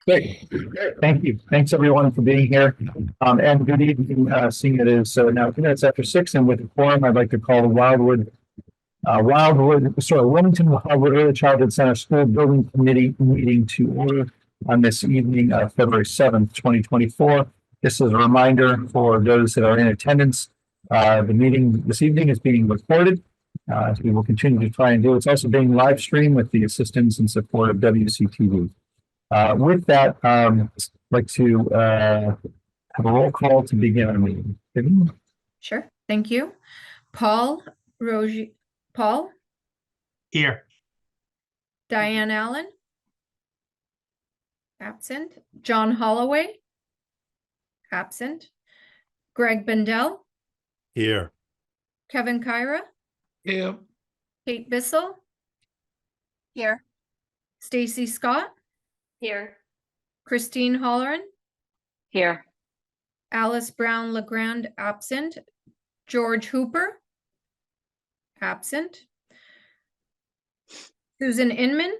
Great. Thank you. Thanks everyone for being here. And good evening, seeing it is now 2 minutes after 6, and with the quorum, I'd like to call the Wilmington Wildwood Early Childhood Center School Building Committee meeting to order on this evening, February 7th, 2024. This is a reminder for those that are in attendance. The meeting this evening is being recorded, as we will continue to try and do. It's also being live streamed with the assistance and support of WCTV. With that, I'd like to have a roll call to begin our meeting. Vivian? Sure, thank you. Paul. Here. Diane Allen. Absent. John Holloway. Absent. Greg Bendel. Here. Kevin Kyra. Here. Kate Bissell. Here. Stacy Scott. Here. Christine Holleran. Here. Alice Brown LeGrand absent. George Hooper. Absent. Susan Inman.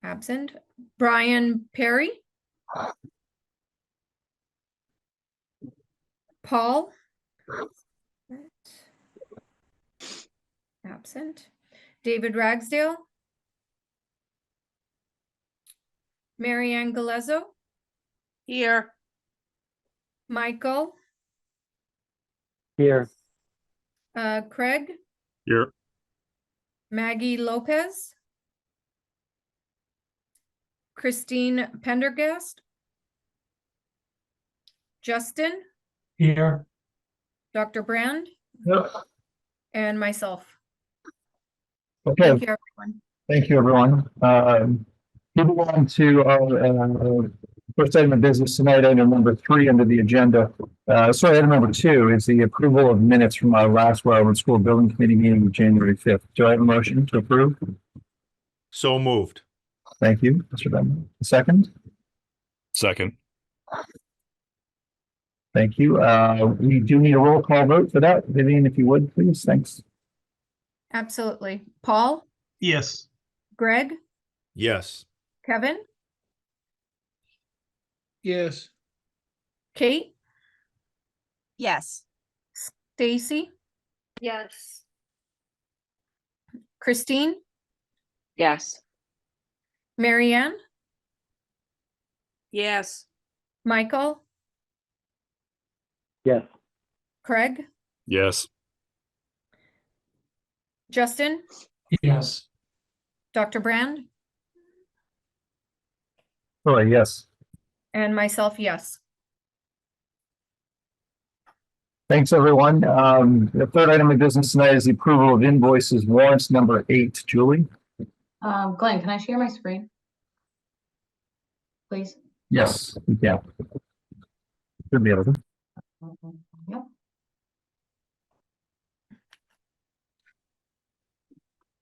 Absent. Brian Perry. Paul. Absent. David Ragsdale. Marianne Galezzo. Here. Michael. Here. Craig. Here. Maggie Lopez. Christine Pendergast. Justin. Here. Dr. Brand. Yep. And myself. Okay. Thank you, everyone. Thank you, everyone. Moving on to our first item of business tonight, item number 3 under the agenda. Item number 2 is the approval of minutes from our last Wildwood School Building Committee meeting of January 5th. Do I have a motion to approve? So moved. Thank you, Mr. Benton. Second? Second. Thank you. We do need a roll call vote for that. Vivian, if you would, please. Thanks. Absolutely. Paul. Yes. Greg. Yes. Kevin. Yes. Kate. Yes. Stacy. Yes. Christine. Yes. Marianne. Yes. Michael. Yes. Craig. Yes. Justin. Yes. Dr. Brand. Oh, yes. And myself, yes. Thanks, everyone. The third item of business tonight is the approval of invoices, warrants number 8. Julie? Glenn, can I share my screen? Please? Yes, we can. Should be able to. Yep.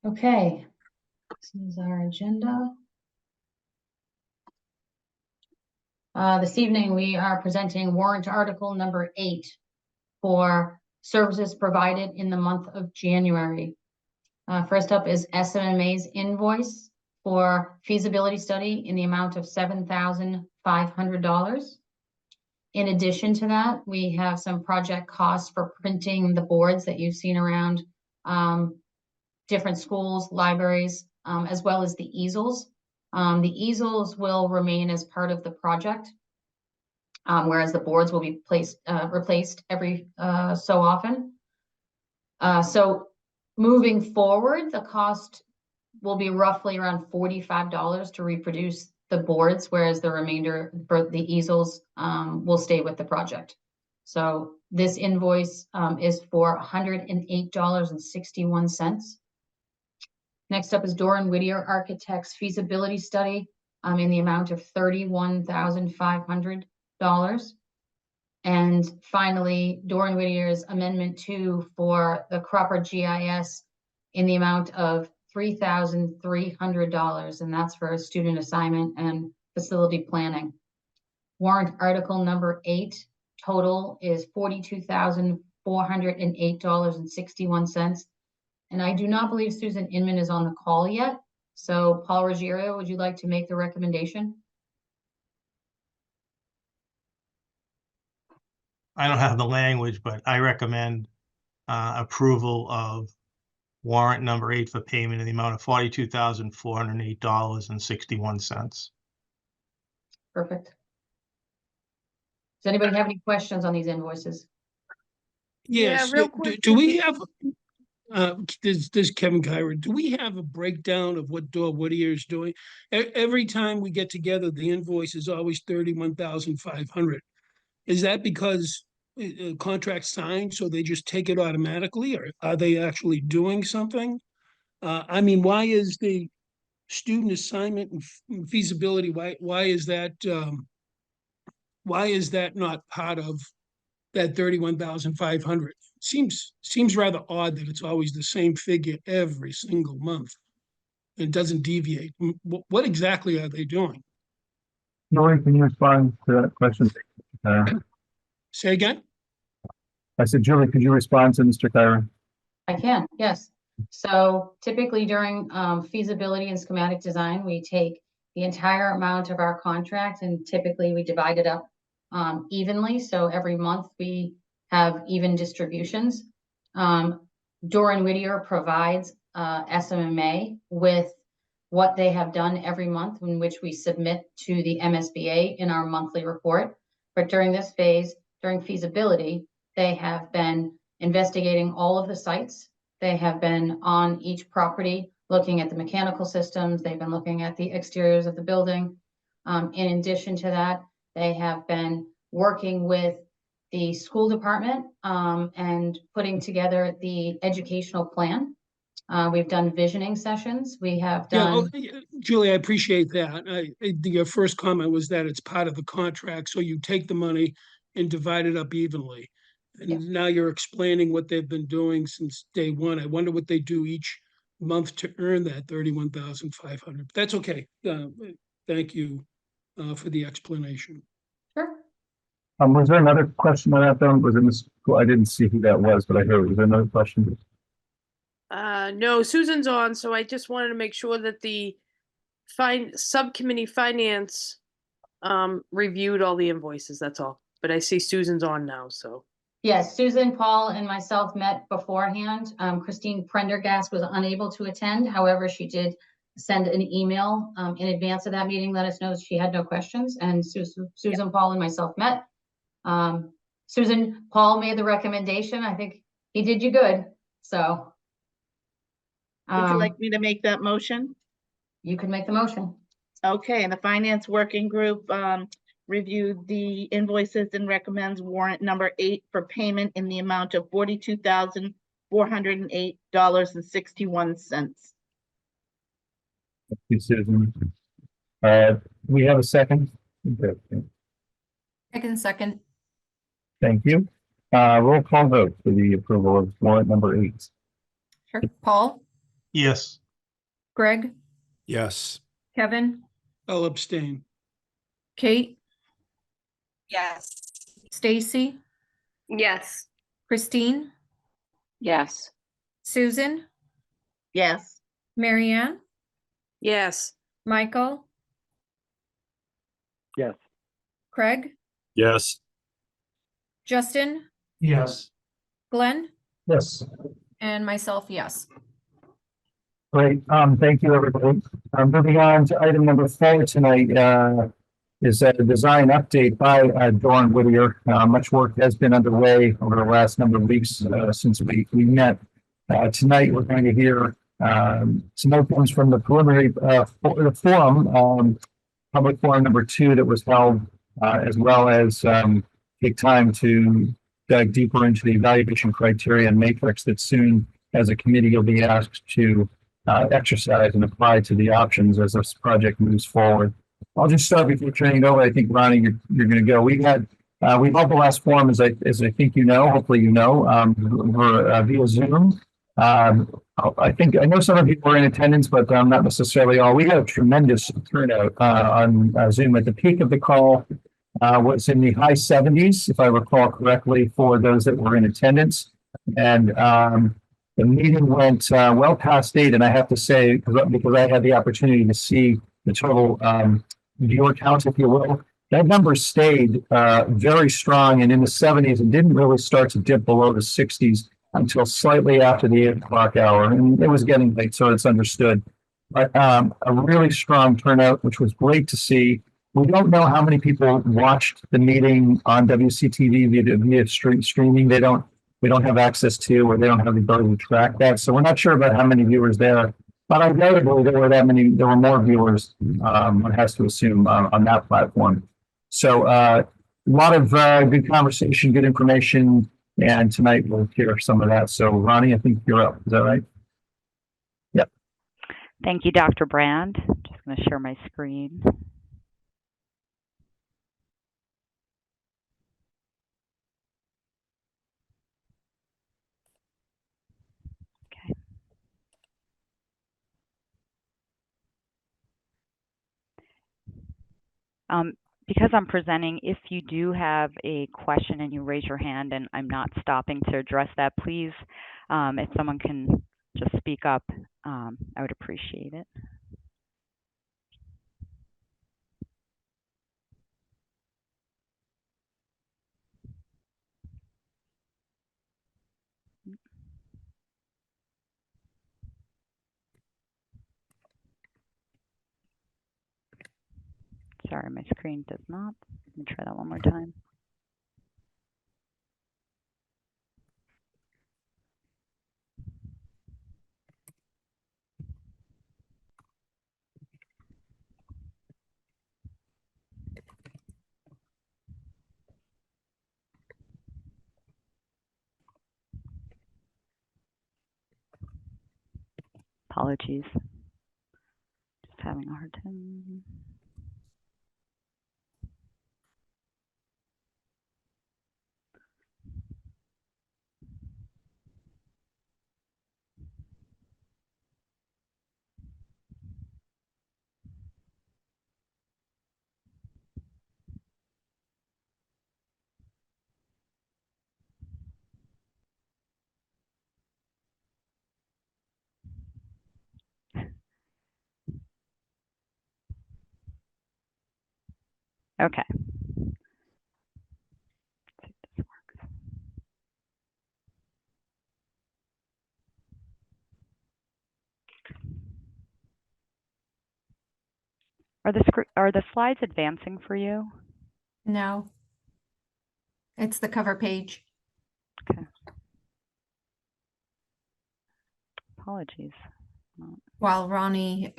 Okay, this is our agenda. This evening, we are presenting warrant article number 8 for services provided in the month of January. First up is SMMA's invoice for feasibility study in the amount of $7,500. In addition to that, we have some project costs for printing the boards that you've seen around different schools, libraries, as well as the easels. The easels will remain as part of the project, whereas the boards will be replaced every so often. So moving forward, the cost will be roughly around $45 to reproduce the boards, whereas the remainder for the easels will stay with the project. So this invoice is for $108.61. Next up is Doran Whittier Architects feasibility study in the amount of $31,500. And finally, Doran Whittier's amendment 2 for the Cropper GIS in the amount of $3,300, and that's for a student assignment and facility planning. Warrant article number 8 total is $42,408.61. And I do not believe Susan Inman is on the call yet. So Paul Ruggiero, would you like to make the recommendation? I don't have the language, but I recommend approval of warrant number 8 for payment in the amount of $42,408.61. Perfect. Does anybody have any questions on these invoices? Yes, real do we have, this Kevin Kyra, do we have a breakdown of what Dor Whittier is doing? Every time we get together, the invoice is always 31,500. Is that because contract signed, so they just take it automatically, or are they actually doing something? I mean, why is the student assignment and feasibility, why is that not part of that 31,500? Seems rather odd that it's always the same figure every single month. It doesn't deviate. What exactly are they doing? Lori, can you respond to that question? Say again? I said, Julie, could you respond to Mr. Kyra? I can, yes. So typically during feasibility and schematic design, we take the entire amount of our contract and typically we divide it up evenly. So every month we have even distributions. Dor Whittier provides SMMA with what they have done every month, in which we submit to the MSBA in our monthly report. But during this phase, during feasibility, they have been investigating all of the sites. They have been on each property, looking at the mechanical systems. They've been looking at the exteriors of the building. In addition to that, they have been working with the school department and putting together the educational plan. We've done visioning sessions. We have done. Yeah, Julie, I appreciate that. Your first comment was that it's part of the contract, so you take the money and divide it up evenly. And Yeah. now you're explaining what they've been doing since day one. I wonder what they do each month to earn that 31,500. That's okay. Thank you for the explanation. Sure. Was there another question on that though? Was it Ms. I didn't see who that was, but I heard, was there another question? No, Susan's on, so I just wanted to make sure that the subcommittee finance reviewed all the invoices, that's all. But I see Susan's on now, so. Yes, Susan, Paul, and myself met beforehand. Christine Prendergast was unable to attend. However, she did send an email in advance of that meeting, let us know she had no questions. And Susan, Paul, and myself met. Susan, Paul made the recommendation. I think he did you good. So. Would you like me to make that motion? You can make the motion. Okay, and the finance working group reviewed the invoices and recommends warrant number 8 for payment in the amount of $42,408.61. Thank you, Susan. We have a second. Okay. I can second. Thank you. Roll call vote for the approval of warrant number 8. Sure. Paul, Yes. Greg, Yes. Kevin, I'll abstain. Kate, Yes. Stacy, Yes. Christine, Yes. Susan, Yes. Marianne, Yes. Michael. Yes. Craig, Yes. Justin, Yes. Glenn, Yes. and myself, yes. Great. Thank you, everybody. Moving on to item number 4 tonight, is a design update by Dor Whittier. Much work has been underway over the last number of weeks since we met. Tonight, we're going to hear some openings from the preliminary forum, public forum number 2 that was held, as well as take time to dive deeper into the evaluation criteria and matrix that soon, as a committee, you'll be asked to exercise and apply to the options as this project moves forward. I'll just start before turning it over. I think, Ronnie, you're going to go. We held the last forum, as I think you know, hopefully you know, via Zoom. I know some of you were in attendance, but not necessarily all. We had a tremendous turnout on Zoom. At the peak of the call was in the high 70s, if I recall correctly, for those that were in attendance. And The meeting went well past 8, and I have to say, because I had the opportunity to see the total viewer count, if you will, that number stayed very strong and in the 70s and didn't really start to dip below the 60s until slightly after the 8 o'clock hour. And it was getting late, so it's understood. But a really strong turnout, which was great to see. We don't know how many people watched the meeting on WCTV via streaming. We don't have access to, or they don't have the ability to track that. So we're not sure about how many viewers there. But undoubtedly, there were more viewers, one has to assume, on that platform. So a lot of good conversation, good information, and tonight we'll hear some of that. So Ronnie, I think you're up. Is that right? Yep. Thank you, Dr. Brand. Just going to share my screen. Okay. Because I'm presenting, if you do have a question and you raise your hand and I'm not stopping to address that, please, if someone can just speak up, I would appreciate it. Sorry, my screen does not. Let me try that one more time. Apologies. Just having a hard time. Okay. Let's see if this works. Are the slides advancing for you? No. It's the cover page. Okay. Apologies. While Ronnie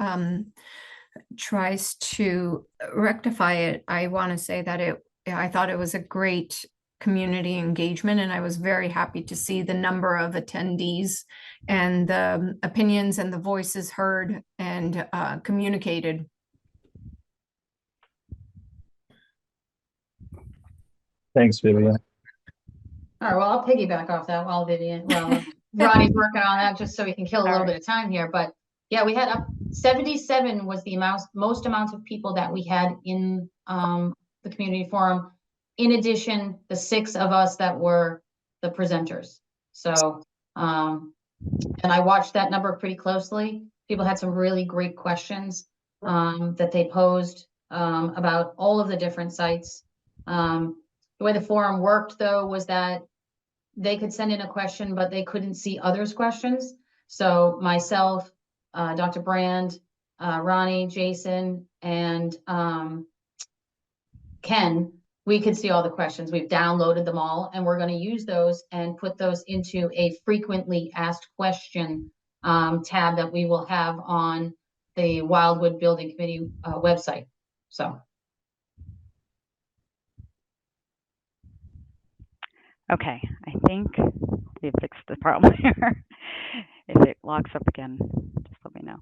tries to rectify it, I want to say that I thought it was a great community engagement, and I was very happy to see the number of attendees and the opinions and the voices heard and communicated. Thanks, Vivian. All right, well, I'll piggyback off that while Ronnie's working on that, just so we can kill a little bit of time here. But yeah, we had 77 was the most amount of people that we had in the community forum. In addition, the 6 of us that were the presenters. So, and I watched that number pretty closely. People had some really great questions that they posed about all of the different sites. The way the forum worked, though, was that they could send in a question, but they couldn't see others' questions. So myself, Dr. Brand, Ronnie, Jason, and Ken, we could see all the questions. We've downloaded them all, and we're going to use those and put those into a frequently asked question tab that we will have on the Wildwood Building Committee website. So. Okay, I think we fixed the problem here. If it locks up again, just let me know.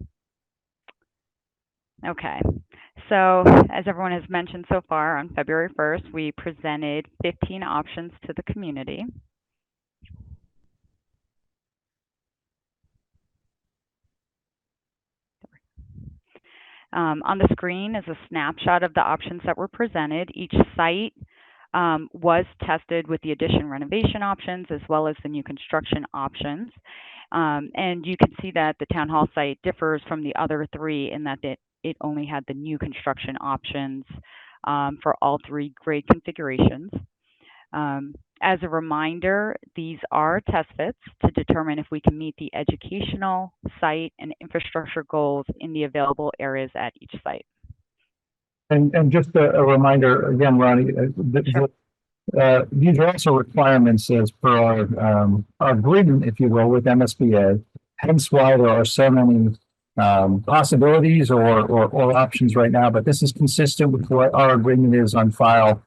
Okay, so as everyone has mentioned so far, on February 1st, we presented 15 options to the community. On the screen is a snapshot of the options that were presented. Each site was tested with the addition renovation options as well as the new construction options. And you can see that the town hall site differs from the other three in that it only had the new construction options for all three grade configurations. As a reminder, these are test fits to determine if we can meet the educational, site, and infrastructure goals in the available areas at each site. And just a reminder, again, Ronnie, these are also requirements as per our agreement, if you will, with MSBA. Hence why there are so many possibilities or options right now, but this is consistent with what our agreement is on file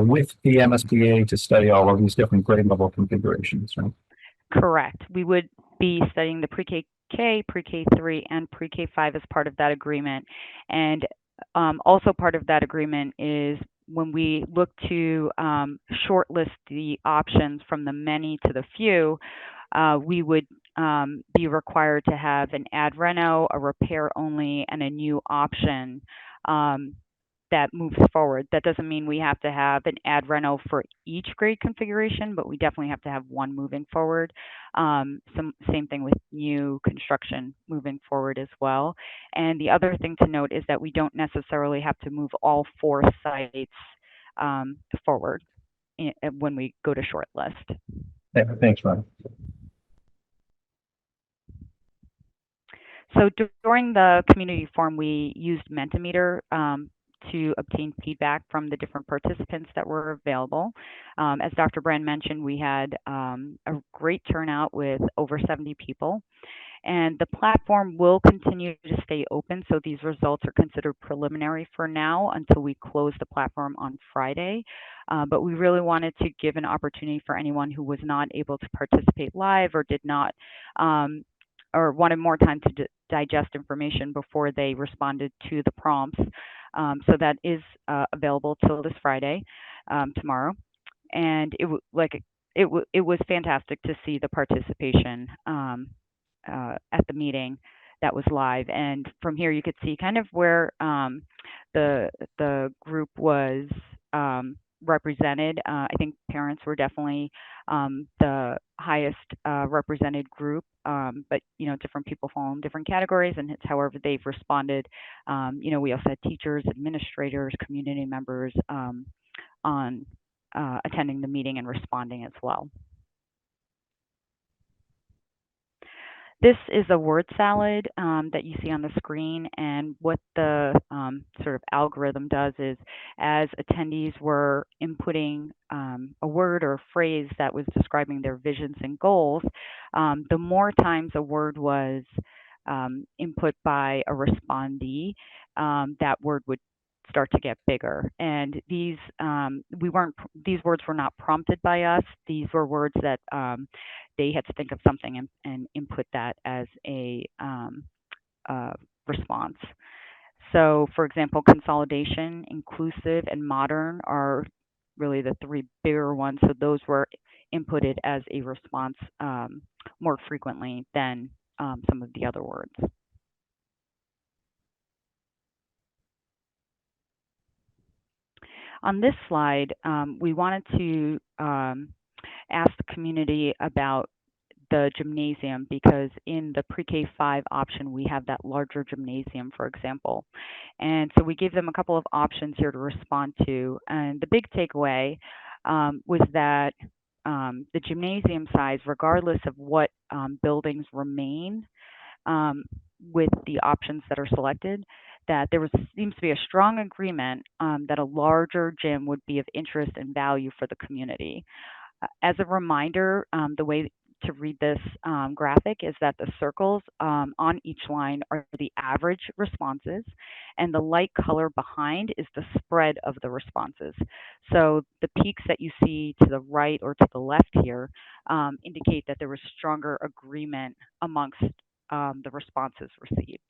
with the MSBA to study all of these different grade level configurations, right? Correct. We would be studying the pre-K, pre-K 3, and pre-K 5 as part of that agreement. And also part of that agreement is when we look to shortlist the options from the many to the few, we would be required to have an ad reno, a repair only, and a new option that moves forward. That doesn't mean we have to have an ad reno for each grade configuration, but we definitely have to have one moving forward. Same thing with new construction moving forward as well. And the other thing to note is that we don't necessarily have to move all 4 sites forward when we go to shortlist. Yeah, thanks, Ron. So during the community forum, we used Mentimeter to obtain feedback from the different participants that were available. As Dr. Brand mentioned, we had a great turnout with over 70 people. And the platform will continue to stay open, so these results are considered preliminary for now until we close the platform on Friday. But we really wanted to give an opportunity for anyone who was not able to participate live or did not or wanted more time to digest information before they responded to the prompts. So that is available till this Friday, tomorrow. And it was fantastic to see the participation at the meeting that was live. And from here, you could see kind of where the group was represented. I think parents were definitely the highest represented group, but different people fall in different categories, and it's however they've responded. We also had teachers, administrators, community members on attending the meeting and responding as well. This is a word salad that you see on the screen, and what the sort of algorithm does is, as attendees were inputting a word or a phrase that was describing their visions and goals, the more times a word was input by a respondee, that word would start to get bigger. And these words were not prompted by us. These were words that they had to think of something and input that as a response. So, for example, consolidation, inclusive, and modern are really the 3 bigger ones. So those were inputted as a response more frequently than some of the other words. On this slide, we wanted to ask the community about the gymnasium, because in the pre-K 5 option, we have that larger gymnasium, for example. And so we gave them a couple of options here to respond to. And the big takeaway was that the gymnasium size, regardless of what buildings remain with the options that are selected, that there seems to be a strong agreement that a larger gym would be of interest and value for the community. As a reminder, the way to read this graphic is that the circles on each line are the average responses, and the light color behind is the spread of the responses. So the peaks that you see to the right or to the left here indicate that there was stronger agreement amongst the responses received.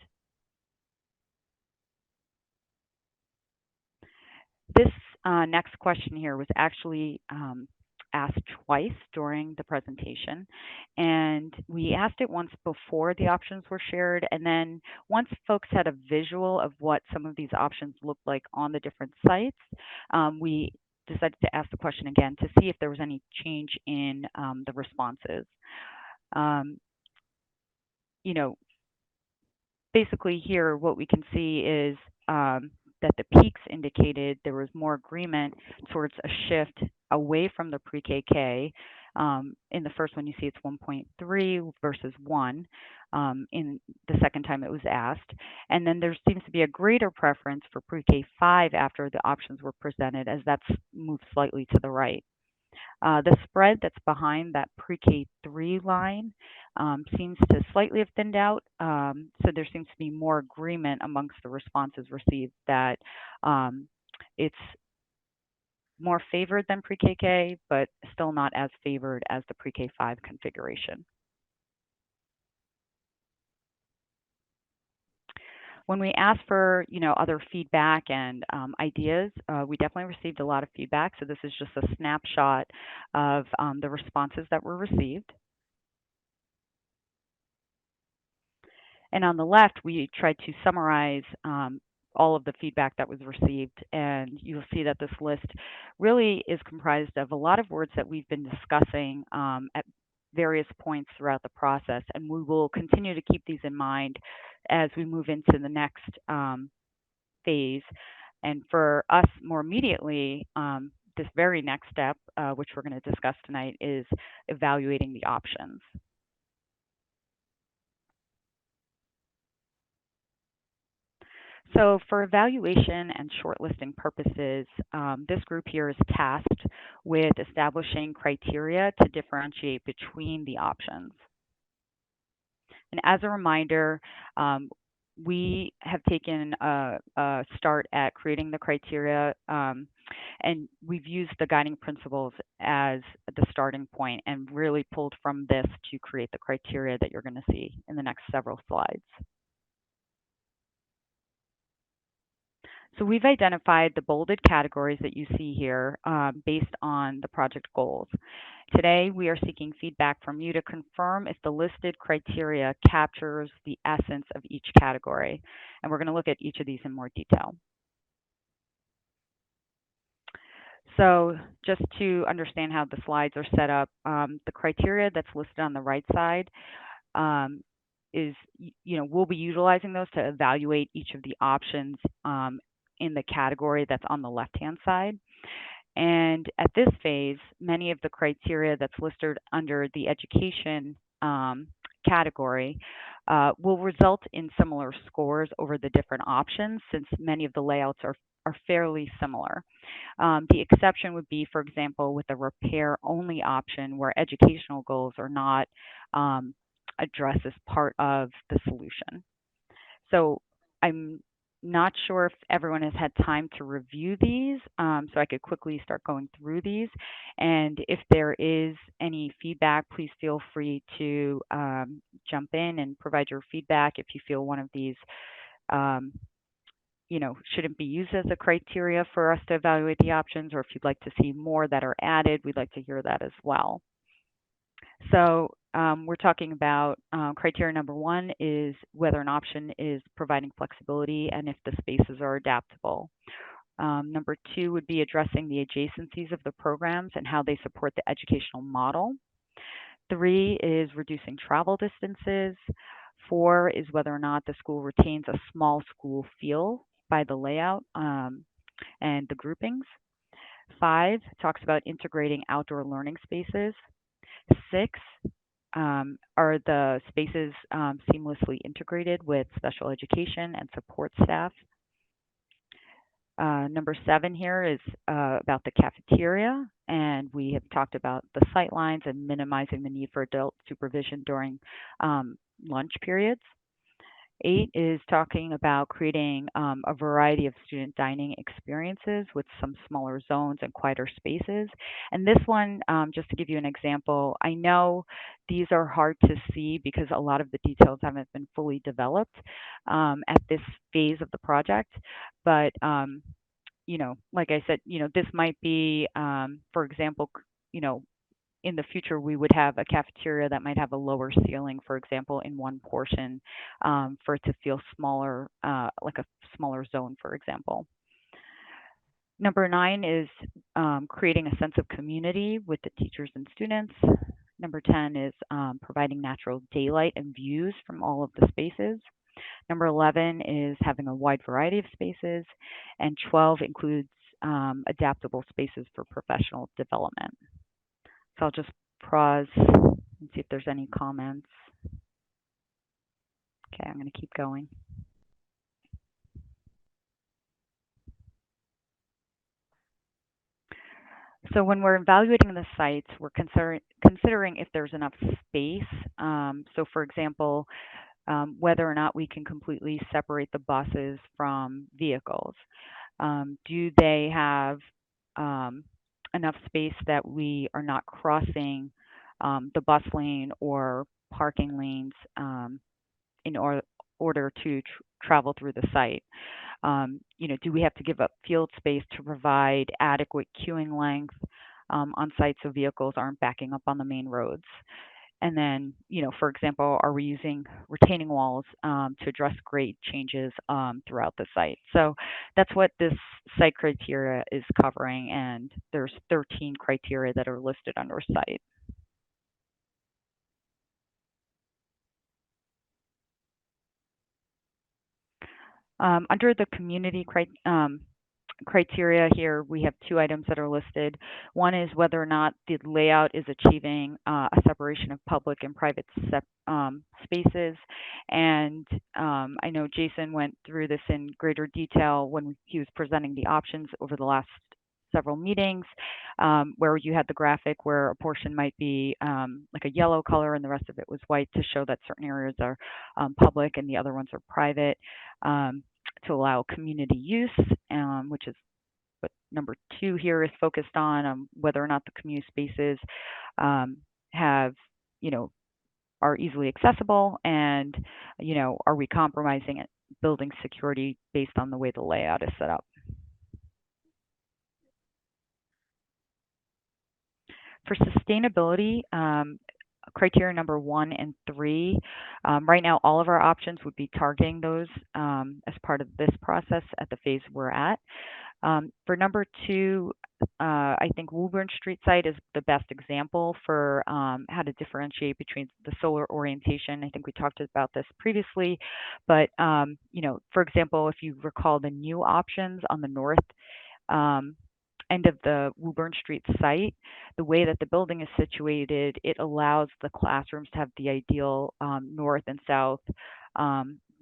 This next question here was actually asked twice during the presentation, and we asked it once before the options were shared, and then once folks had a visual of what some of these options looked like on the different sites, we decided to ask the question again to see if there was any change in the responses. you know, basically here, what we can see is that the peaks indicated there was more agreement towards a shift away from the pre-KK. In the first one, you see it's 1.3 versus 1 in the second time it was asked. And then there seems to be a greater preference for pre-K 5 after the options were presented, as that's moved slightly to the right. The spread that's behind that pre-K 3 line seems to slightly have thinned out. So there seems to be more agreement amongst the responses received that it's more favored than pre-KK, but still not as favored as the pre-K 5 configuration. When we asked for, other feedback and ideas, we definitely received a lot of feedback. So this is just a snapshot of the responses that were received. And on the left, we tried to summarize all of the feedback that was received. And you'll see that this list really is comprised of a lot of words that we've been discussing at various points throughout the process. And we will continue to keep these in mind as we move into the next phase. And for us more immediately, this very next step, which we're going to discuss tonight, is evaluating the options. So for evaluation and shortlisting purposes, this group here is tasked with establishing criteria to differentiate between the options. And as a reminder, we have taken a start at creating the criteria, and we've used the guiding principles as the starting point and really pulled from this to create the criteria that you're going to see in the next several slides. So we've identified the bolded categories that you see here based on the project goals. Today, we are seeking feedback from you to confirm if the listed criteria captures the essence of each category. And we're going to look at each of these in more detail. So just to understand how the slides are set up, the criteria that's listed on the right side is, we'll be utilizing those to evaluate each of the options in the category that's on the left-hand side. And at this phase, many of the criteria that's listed under the education category will result in similar scores over the different options, since many of the layouts are fairly similar. The exception would be, for example, with the repair-only option, where educational goals are not addressed as part of the solution. So I'm not sure if everyone has had time to review these, so I could quickly start going through these. And if there is any feedback, please feel free to jump in and provide your feedback if you feel one of these shouldn't be used as a criteria for us to evaluate the options, or if you'd like to see more that are added, we'd like to hear that as well. So we're talking about criteria number 1 is whether an option is providing flexibility and if the spaces are adaptable. Number 2 would be addressing the adjacencies of the programs and how they support the educational model. 3 is reducing travel distances. 4 is whether or not the school retains a small school feel by the layout and the groupings. 5 talks about integrating outdoor learning spaces. 6 are the spaces seamlessly integrated with special education and support staff. Number 7 here is about the cafeteria, and we have talked about the sight lines and minimizing the need for adult supervision during lunch periods. 8 is talking about creating a variety of student dining experiences with some smaller zones and quieter spaces. And this one, just to give you an example, I know these are hard to see because a lot of the details haven't been fully developed at this phase of the project. But, like I said, this might be, for example, in the future, we would have a cafeteria that might have a lower ceiling, for example, in one portion for it to feel smaller, like a smaller zone, for example. Number 9 is creating a sense of community with the teachers and students. Number 10 is providing natural daylight and views from all of the spaces. Number 11 is having a wide variety of spaces. And 12 includes adaptable spaces for professional development. So I'll just pause and see if there's any comments. Okay, I'm going to keep going. So when we're evaluating the sites, we're considering if there's enough space. So for example, whether or not we can completely separate the buses from vehicles. Do they have enough space that we are not crossing the bus lane or parking lanes in order to travel through the site? Do we have to give up field space to provide adequate queuing length on site so vehicles aren't backing up on the main roads? And then, for example, are we using retaining walls to address grade changes throughout the site? So that's what this site criteria is covering, and there's 13 criteria that are listed under site. Under the community criteria here, we have 2 items that are listed. One is whether or not the layout is achieving a separation of public and private spaces. And I know Jason went through this in greater detail when he was presenting the options over the last several meetings, where you had the graphic where a portion might be like a yellow color and the rest of it was white to show that certain areas are public and the other ones are private, to allow community use, which is what number 2 here is focused on, whether or not the community spaces have, are easily accessible, and, are we compromising building security based on the way the layout is set up. For sustainability, criteria number 1 and 3, right now all of our options would be targeting those as part of this process at the phase we're at. For number 2, I think Woburn Street site is the best example for how to differentiate between the solar orientation. I think we talked about this previously, but for example, if you recall the new options on the north end of the Woburn Street site, the way that the building is situated, it allows the classrooms to have the ideal north and south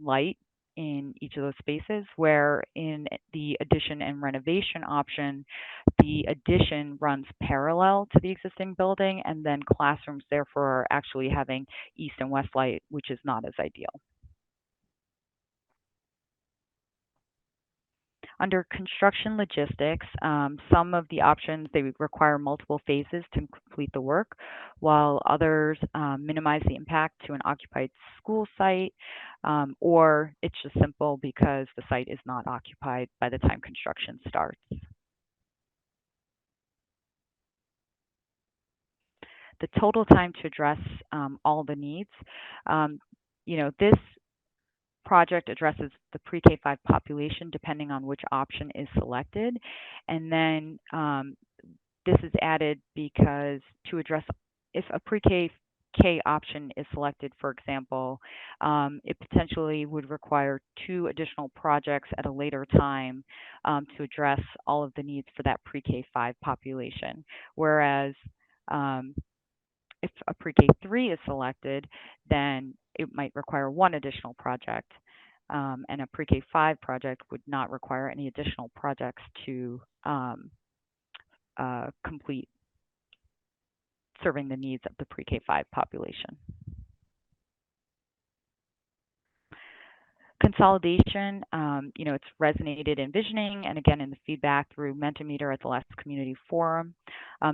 light in each of those spaces, where in the addition and renovation option, the addition runs parallel to the existing building, and then classrooms therefore are actually having east and west light, which is not as ideal. Under construction logistics, some of the options, they require multiple phases to complete the work, while others minimize the impact to an occupied school site, or it's just simple because the site is not occupied by the time construction starts. The total time to address all the needs, this project addresses the pre-K-5 population depending on which option is selected. And then this is added because to address, if a pre-K option is selected, for example, it potentially would require 2 additional projects at a later time to address all of the needs for that pre-K-5 population. Whereas if a pre-K-3 is selected, then it might require 1 additional project, and a pre-K-5 project would not require any additional projects to complete serving the needs of the pre-K-5 population. Consolidation, it's resonated in visioning and again in the feedback through Mentimeter at the last community forum.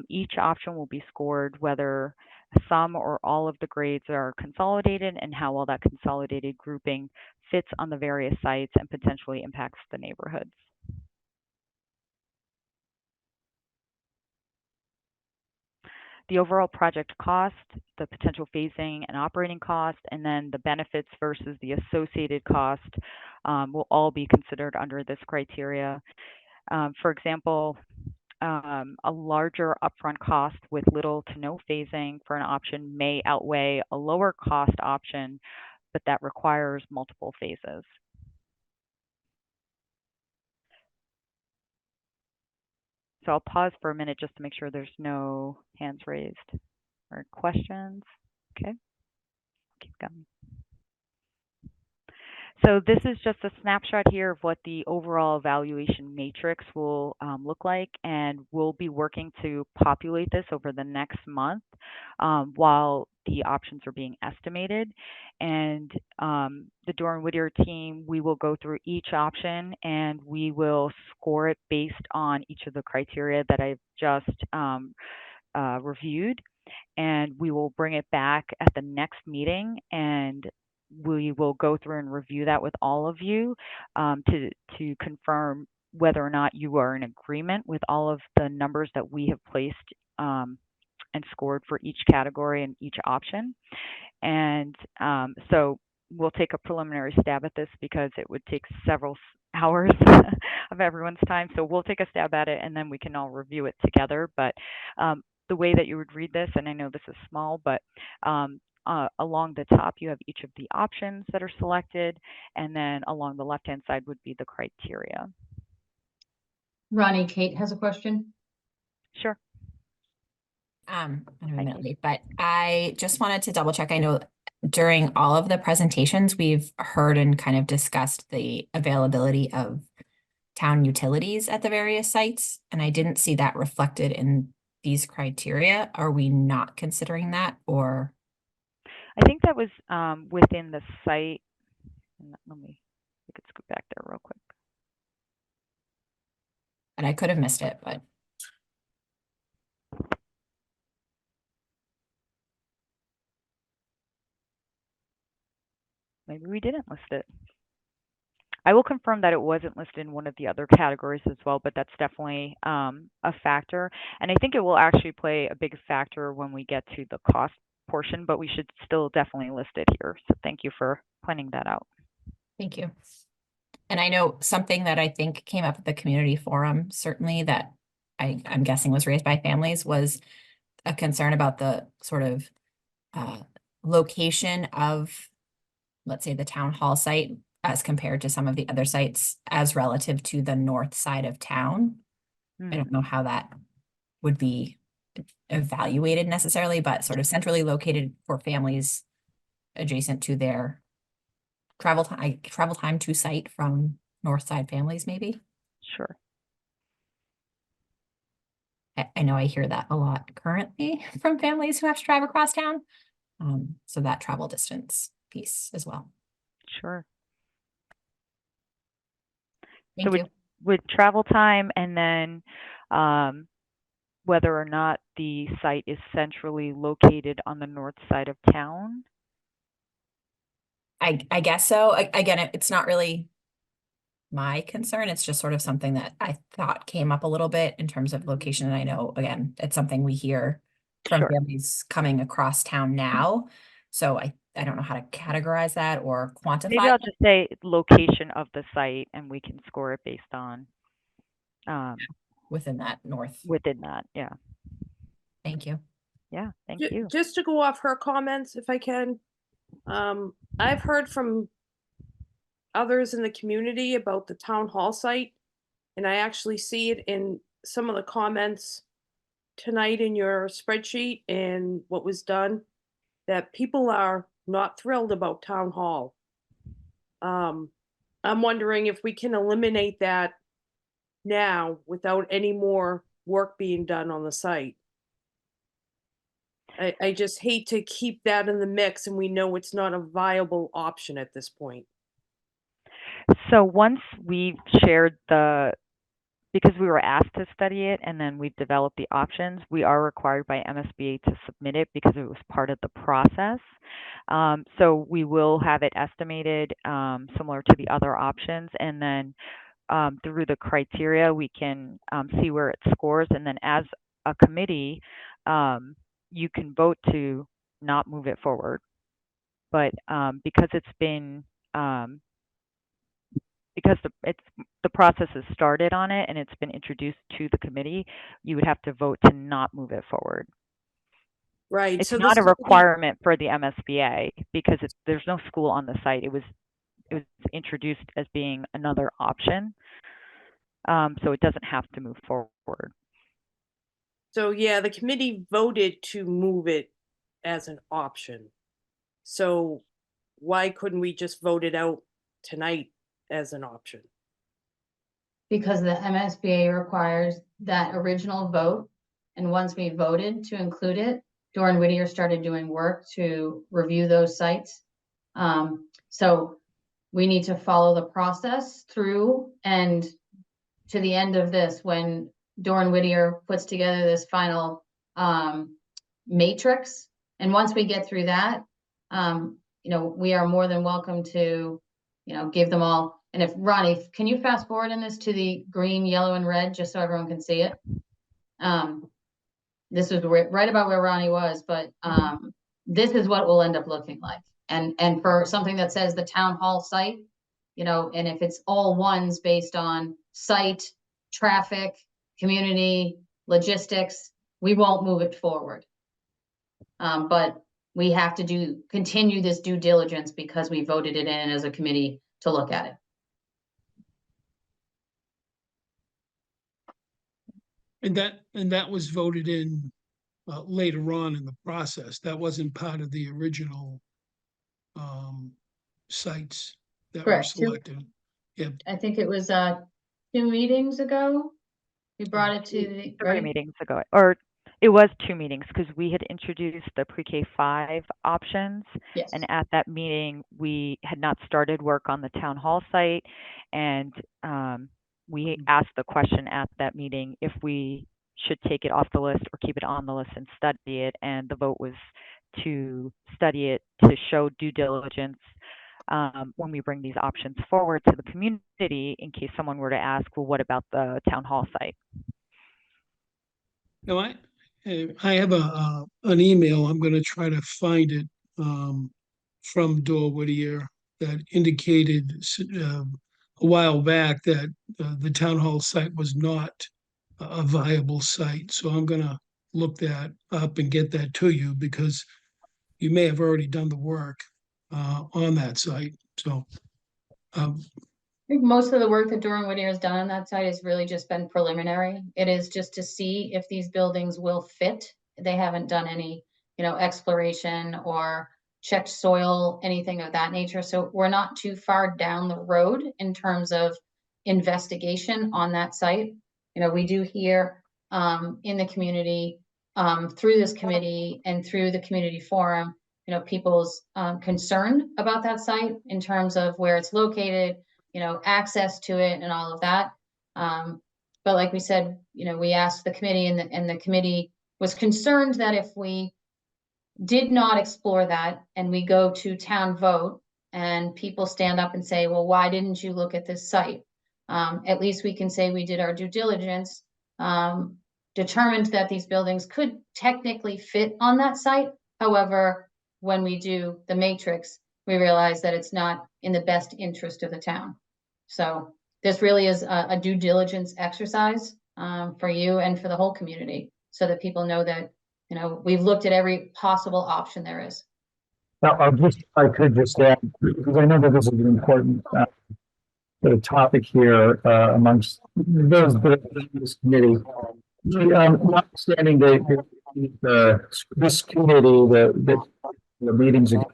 Each option will be scored whether some or all of the grades are consolidated and how well that consolidated grouping fits on the various sites and potentially impacts the neighborhoods. The overall project cost, the potential phasing and operating cost, and then the benefits versus the associated cost will all be considered under this criteria. For example, a larger upfront cost with little to no phasing for an option may outweigh a lower cost option, but that requires multiple phases. So I'll pause for a minute just to make sure there's no hands raised or questions. Okay, keep going. So this is just a snapshot here of what the overall evaluation matrix will look like, and we'll be working to populate this over the next month while the options are being estimated. And the Doran Whittier team, we will go through each option and we will score it based on each of the criteria that I've just reviewed. And we will bring it back at the next meeting, and we will go through and review that with all of you to confirm whether or not you are in agreement with all of the numbers that we have placed and scored for each category and each option. And so we'll take a preliminary stab at this because it would take several hours of everyone's time. So we'll take a stab at it and then we can all review it together. But the way that you would read this, and I know this is small, but along the top, you have each of the options that are selected, and then along the left-hand side would be the criteria. Ronnie, Kate has a question. Sure. I'm a minute late, but I just wanted to double check. I know during all of the presentations, we've heard and kind of discussed the availability of town utilities at the various sites, and I didn't see that reflected in these criteria. Are we not considering that, or? I think that was within the site. Let me, we could scoot back there real quick. And I could have missed it, but. Maybe we didn't list it. I will confirm that it wasn't listed in one of the other categories as well, but that's definitely a factor. And I think it will actually play a big factor when we get to the cost portion, but we should still definitely list it here. So thank you for pointing that out. Thank you. And I know something that I think came up at the community forum, certainly that I'm guessing was raised by families, was a concern about the sort of location of, let's say, the town hall site as compared to some of the other sites as relative to the north side of town. I don't know how that would be evaluated necessarily, but sort of centrally located for families adjacent to their travel time to site from north side families, maybe. Sure. I know I hear that a lot currently from families who have to drive across town. So that travel distance piece as well. Sure. Thank you. With travel time and then whether or not the site is centrally located on the north side of town. I guess so. Again, it's not really my concern. It's just sort of something that I thought came up a little bit in terms of location. And I know, again, it's something we hear from Sure. families coming across town now. So I don't know how to categorize that or quantify. Maybe I'll just say location of the site and we can score it based on within that north. Within that, yeah. Thank you. Yeah, thank you. Just to go off her comments, if I can. I've heard from others in the community about the town hall site, and I actually see it in some of the comments tonight in your spreadsheet and what was done, that people are not thrilled about town hall. I'm wondering if we can eliminate that now without any more work being done on the site. I just hate to keep that in the mix and we know it's not a viable option at this point. So once we've shared because we were asked to study it and then we've developed the options, we are required by MSBA to submit it because it was part of the process. So we will have it estimated similar to the other options, and then through the criteria we can see where it scores, and then as a committee you can vote to not move it forward. But because because the process has started on it and it's been introduced to the committee, you would have to vote to not move it forward. Right. It's So not this a requirement for the MSBA because there's no school on the site. It was introduced as being another option. So it doesn't have to move forward. So yeah, the committee voted to move it as an option. So why couldn't we just vote it out tonight as an option? Because the MSBA requires that original vote. And once we voted to include it, Doran Whittier started doing work to review those sites. So we need to follow the process through and to the end of this, when Doran Whittier puts together this final matrix. And once we get through that, we are more than welcome to, give them all. And if Ronnie, can you fast forward in this to the green, yellow, and red, just so everyone can see it? This is right about where Ronnie was, but this is what will end up looking like. And for something that says the town hall site, and if it's all ones based on site, traffic, community, logistics, we won't move it forward. But we have to continue this due diligence because we voted it in as a committee to look at it. And that was voted in later on in the process. That wasn't part of the original sites that were Correct. selected. Yeah. I think it was 2 meetings ago. We brought it to the 3 meetings ago, or it was 2 meetings because we had introduced the pre-K 5 options. Yes. And at that meeting, we had not started work on the town hall site. And we asked the question at that meeting if we should take it off the list or keep it on the list and study it. And the vote was to study it to show due diligence when we bring these options forward to the community in case someone were to ask, well, what about the town hall site? No, I have an email. I'm going to try to find it from Dor Whittier that indicated a while back that the town hall site was not a viable site. So I'm going to look that up and get that to you because you may have already done the work on that site. So I think most of the work that Doran Whittier has done on that site has really just been preliminary. It is just to see if these buildings will fit. They haven't done any, exploration or checked soil, anything of that nature. So we're not too far down the road in terms of investigation on that site. We do hear in the community through this committee and through the community forum, people's concern about that site in terms of where it's located, access to it and all of that. But like we said, we asked the committee and the committee was concerned that if we did not explore that and we go to town vote and people stand up and say, well, why didn't you look at this site? At least we can say we did our due diligence, determined that these buildings could technically fit on that site. However, when we do the matrix, we realize that it's not in the best interest of the town. So this really is a due diligence exercise for you and for the whole community so that people know that, we've looked at every possible option there is. Now, I could just add, because I know that this is an important sort of topic here amongst those in this committee. Notwithstanding this committee, the meetings ago,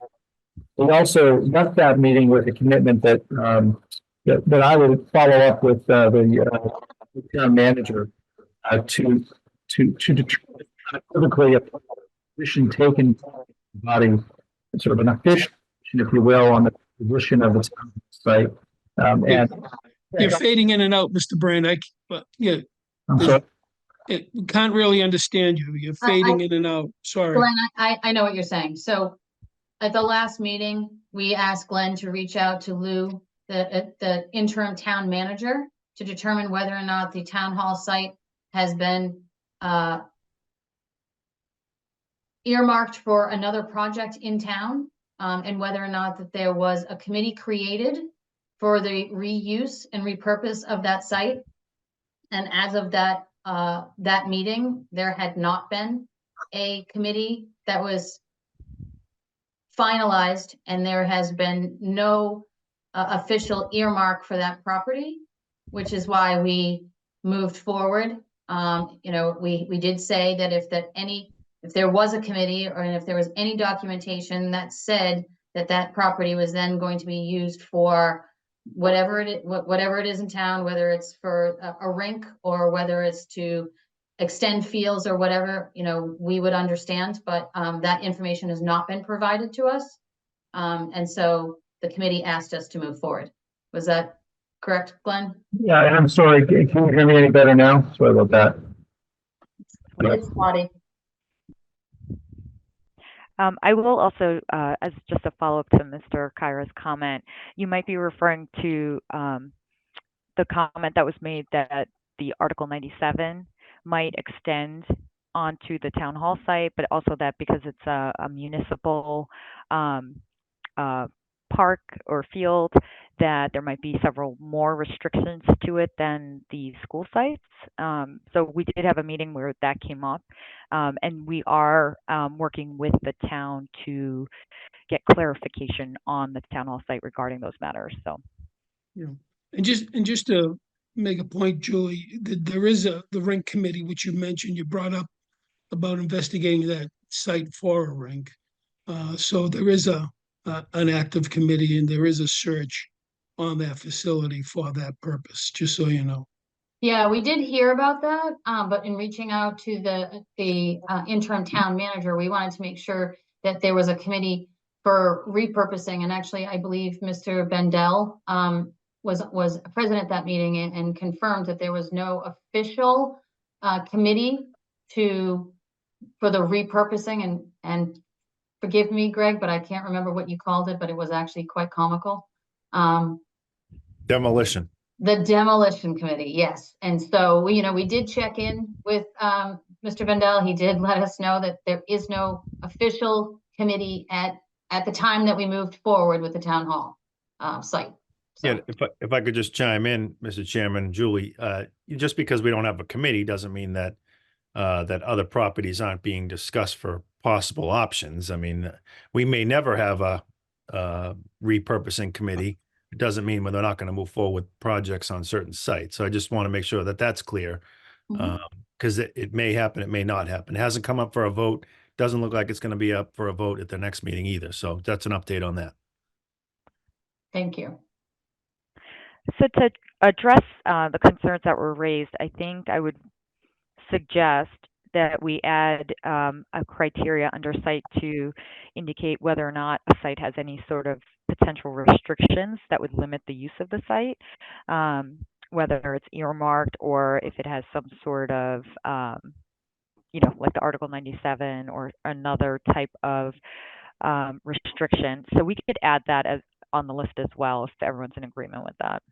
we also left that meeting with a commitment that that I would follow up with the town manager to determine unequivocally a position taken by the body, sort of an official, if you will, on the position of the town site. And you're fading in and out, Mr. Brand. Yeah, I'm sorry. Can't really understand you. You're fading in and out. Sorry. Glenn, I know what you're saying. So at the last meeting, we asked Glenn to reach out to Lou, the interim town manager, to determine whether or not the town hall site has been earmarked for another project in town, and whether or not that there was a committee created for the reuse and repurpose of that site. And as of that meeting, there had not been a committee that was finalized, and there has been no official earmark for that property, which is why we moved forward. We did say that if there was a committee, or if there was any documentation that said that property was then going to be used for whatever it is in town, whether it's for a rink or whether it's to extend fields or whatever, we would understand, but that information has not been provided to us. And so the committee asked us to move forward. Was that correct, Glenn? Yeah, and I'm sorry, can you hear me any better now? Sorry about that. It's spotty. I will also, as just a follow-up to Mr. Kyra's comment, you might be referring to the comment that was made that the Article 97 might extend onto the town hall site, but also that because it's a municipal park or field, that there might be several more restrictions to it than the school sites. So we did have a meeting where that came up, and we are working with the town to get clarification on the town hall site regarding those matters. So, Yeah, and just to make a point, Julie, that there is the rink committee, which you mentioned, you brought up about investigating that site for a rink. So there is an active committee, and there is a search on that facility for that purpose, just so you know. Yeah, we did hear about that, but in reaching out to the interim town manager, we wanted to make sure that there was a committee for repurposing. And actually, I believe Mr. Bendel was present at that meeting and confirmed that there was no official committee for the repurposing. And forgive me, Greg, but I can't remember what you called it, but it was actually quite comical. Demolition. The demolition committee, yes. And so we did check in with Mr. Bendel. He did let us know that there is no official committee at the time that we moved forward with the town hall site. So. Yeah, if I could just chime in, Mr. Chairman, Julie, just because we don't have a committee doesn't mean that that other properties aren't being discussed for possible options. I mean, we may never have a repurposing committee. It doesn't mean we're not going to move forward with projects on certain sites. So I just want to make sure that that's clear, because it may happen, it may not happen. It hasn't come up for a vote. Doesn't look like it's going to be up for a vote at the next meeting either. So that's an update on that. Thank you. so to address the concerns that were raised, I think I would suggest that we add a criteria under site to indicate whether or not a site has any sort of potential restrictions that would limit the use of the site, whether it's earmarked or if it has some sort of, like the Article 97 or another type of restriction. So we could add that as on the list as well if everyone's in agreement with that.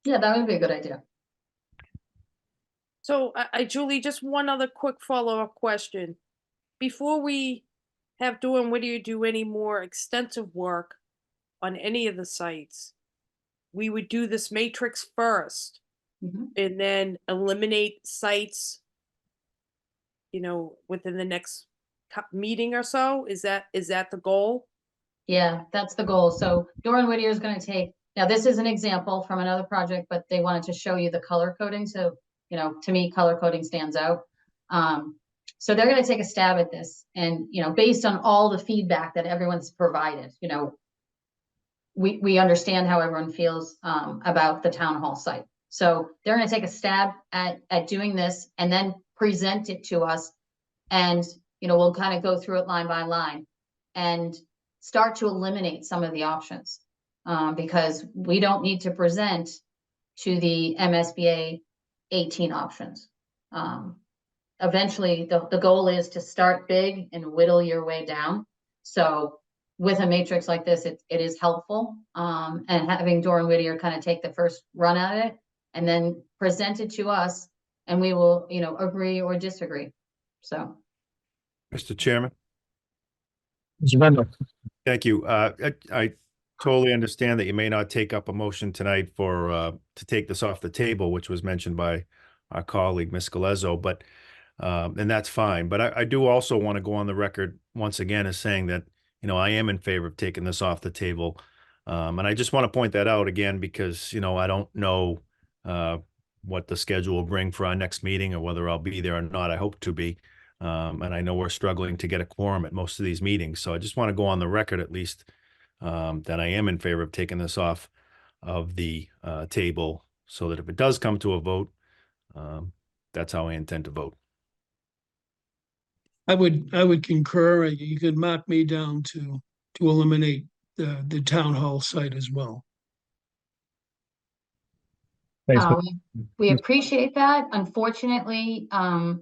Yeah, that would be a good idea. So Julie, just one other quick follow-up question. Before we have Dawn Whittier do any more extensive work on any of the sites, we would do this matrix first and then eliminate sites, within the next meeting or so. Is that the goal? Yeah, that's the goal. So Dawn Whittier is going to take, now this is an example from another project, but they wanted to show you the color coding. So, to me, color coding stands out. So they're going to take a stab at this. And, based on all the feedback that everyone's provided, we understand how everyone feels about the town hall site. So they're going to take a stab at doing this and then present it to us. And, we'll kind of go through it line by line and start to eliminate some of the options because we don't need to present to the MSBA 18 options. Eventually, the goal is to start big and whittle your way down. So with a matrix like this, it is helpful. And having Dawn Whittier kind of take the first run at it and then present it to us, and we will, agree or disagree. So. Mr. Chairman. Mr. Bendel. Thank you. I totally understand that you may not take up a motion tonight for, to take this off the table, which was mentioned by our colleague, Ms. Galezo, but, and that's fine. But I do also want to go on the record once again as saying that, you know, I am in favor of taking this off the table. And I just want to point that out again because, you know, I don't know, what the schedule will bring for our next meeting or whether I'll be there or not. I hope to be. And I know we're struggling to get a quorum at most of these meetings. So I just want to go on the record at least, that I am in favor of taking this off of the table so that if it does come to a vote, that's how I intend to vote. I would concur. You could mark me down to eliminate the town hall site as well. Thanks. We appreciate that. Unfortunately,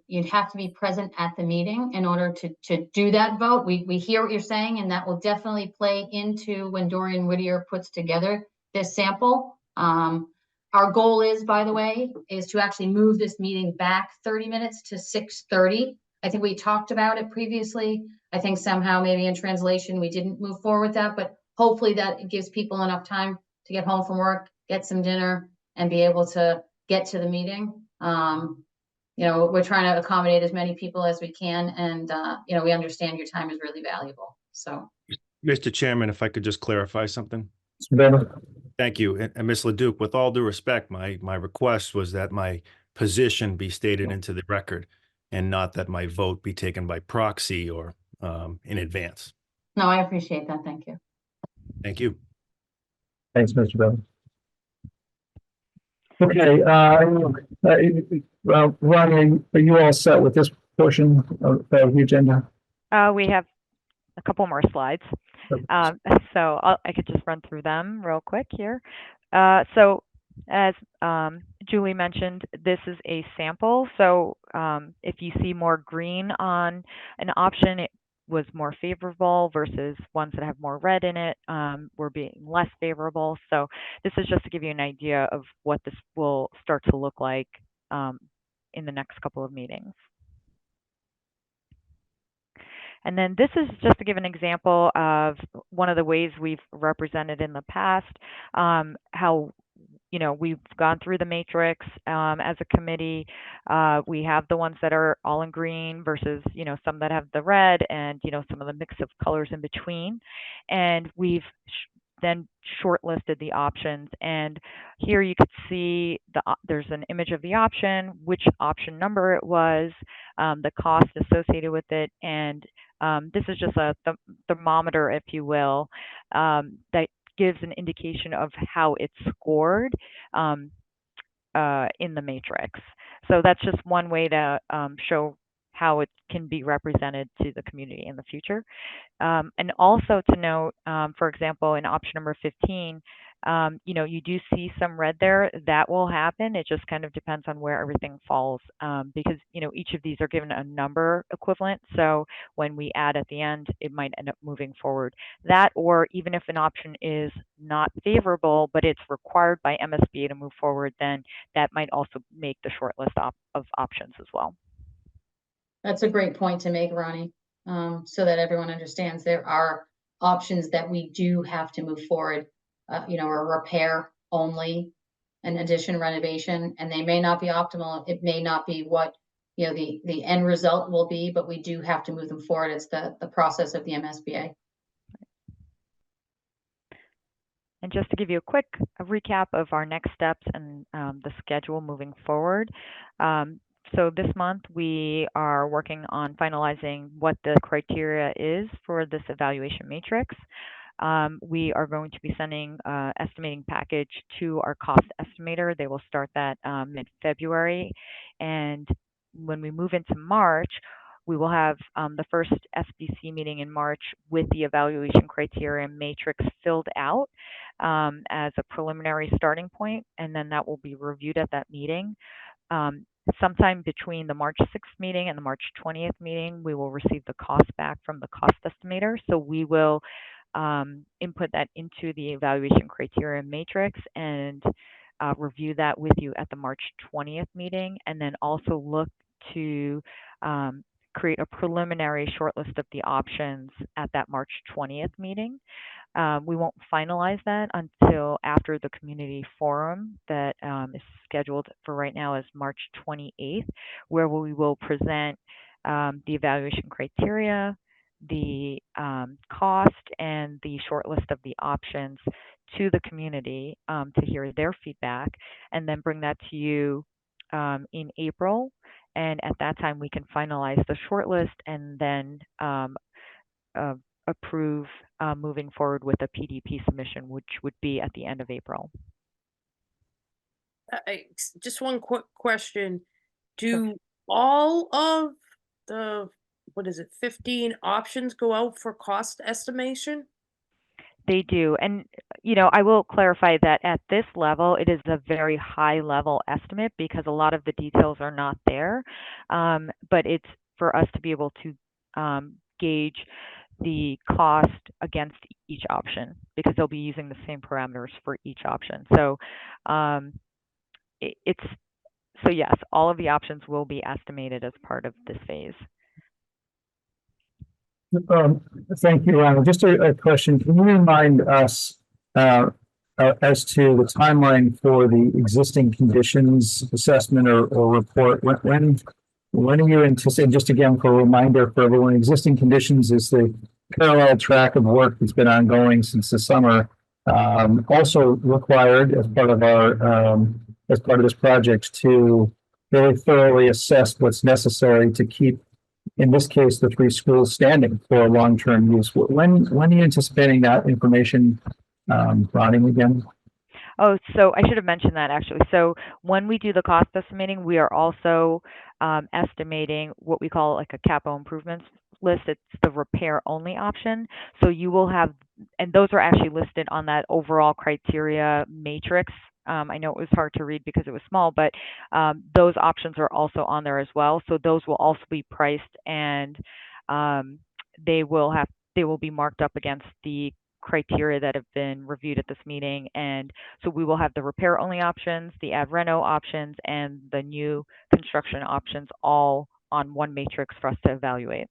you'd have to be present at the meeting in order to do that vote. We hear what you're saying, and that will definitely play into when Dorian Whittier puts together this sample. Our goal is, by the way, is to actually move this meeting back 30 minutes to 6:30. I think we talked about it previously. I think somehow maybe in translation, we didn't move forward with that, but hopefully that gives people enough time to get home from work, get some dinner, and be able to get to the meeting. You know, we're trying to accommodate as many people as we can, and you know, we understand your time is really valuable. So, Mr. Chairman, if I could just clarify something. Mr. Bennett? Thank you. And Ms. Leduc, with all due respect, my request was that my position be stated into the record and not that my vote be taken by proxy or in advance. no, I appreciate that. Thank you. Thank you. Thanks, Mr. Bennett. Okay, well, Ron, are you all set with this portion of the agenda? We have a couple more slides. So I could just run through them real quick here. So as Julie mentioned, this is a sample. So if you see more green on an option, it was more favorable versus ones that have more red in it were being less favorable. So this is just to give you an idea of what this will start to look like in the next couple of meetings. And then this is just to give an example of one of the ways we've represented in the past, how, you know, we've gone through the matrix as a committee. We have the ones that are all in green versus, you know, some that have the red and, you know, some of the mix of colors in between. And we've then shortlisted the options. And here you could see there's an image of the option, which option number it was, the cost associated with it, and this is just a thermometer, if you will, that gives an indication of how it's scored in the matrix. So that's just one way to show how it can be represented to the community in the future. And also to note, for example, in option number 15, you know, you do see some red there. That will happen. It just kind of depends on where everything falls because, you know, each of these are given a number equivalent. So when we add at the end, it might end up moving forward. That, or even if an option is not favorable, but it's required by MSBA to move forward, then that might also make the short list of options as well. That's a great point to make, Ronnie, so that everyone understands there are options that we do have to move forward, you know, a repair only, an addition renovation, and they may not be optimal. It may not be what, you know, the end result will be, but we do have to move them forward. It's the process of the MSBA. And just to give you a quick recap of our next steps and the schedule moving forward. So this month we are working on finalizing what the criteria is for this evaluation matrix. We are going to be sending an estimating package to our cost estimator. They will start that mid-February. And when we move into March, we will have the first SBC meeting in March with the evaluation criteria matrix filled out as a preliminary starting point, and then that will be reviewed at that meeting. Sometime between the March 6th meeting and the March 20th meeting, we will receive the cost back from the cost estimator. So we will input that into the evaluation criteria matrix and review that with you at the March 20th meeting, and then also look to create a preliminary shortlist of the options at that March 20th meeting. We won't finalize that until after the community forum that is scheduled for right now as March 28th, where we will present the evaluation criteria, the cost, and the short list of the options to the community to hear their feedback, and then bring that to you in April. And at that time, we can finalize the short list and then approve moving forward with a PDP submission, which would be at the end of April. Just one quick question. Sure. Do all of the, what is it, 15 options go out for cost estimation? They do. And, you know, I will clarify that at this level, it is a very high level estimate because a lot of the details are not there. But it's for us to be able to gauge the cost against each option because they'll be using the same parameters for each option. So so yes, all of the options will be estimated as part of this phase. Thank you, Ryan. Just a question. Can you remind us as to the timeline for the existing conditions assessment or report? When are you anticipating, just again for a reminder for everyone, existing conditions is the parallel track of work that's been ongoing since the summer. Also required as part of our as part of this project to really thoroughly assess what's necessary to keep, in this case, the 3 schools standing for long-term use. When are you anticipating that information, Ronnie, again? Oh, so I should have mentioned that actually. So when we do the cost estimating, we are also estimating what we call like a capital improvements list. It's the repair only option. So you will have, and those are actually listed on that overall criteria matrix. I know it was hard to read because it was small, but those options are also on there as well. So those will also be priced, and they will be marked up against the criteria that have been reviewed at this meeting. And so we will have the repair only options, the ad reno options, and the new construction options all on one matrix for us to evaluate.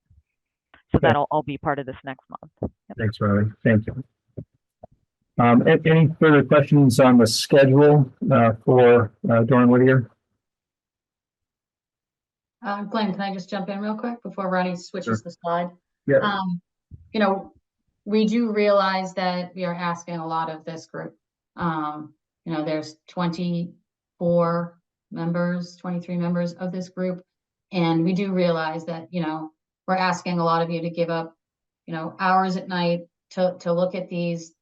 So that'll all be part of this next month. Yep. Thanks, Ronnie. Thank you. Any further questions on the schedule for Dorn Whittier? Glenn, can I just jump in real quick before Ronnie switches the slide? Yeah. You know, we do realize that we are asking a lot of this group. You know, there's 24 members, 23 members of this group. And we do realize that, you know, we're asking a lot of you to give up, you know, hours at night to look at these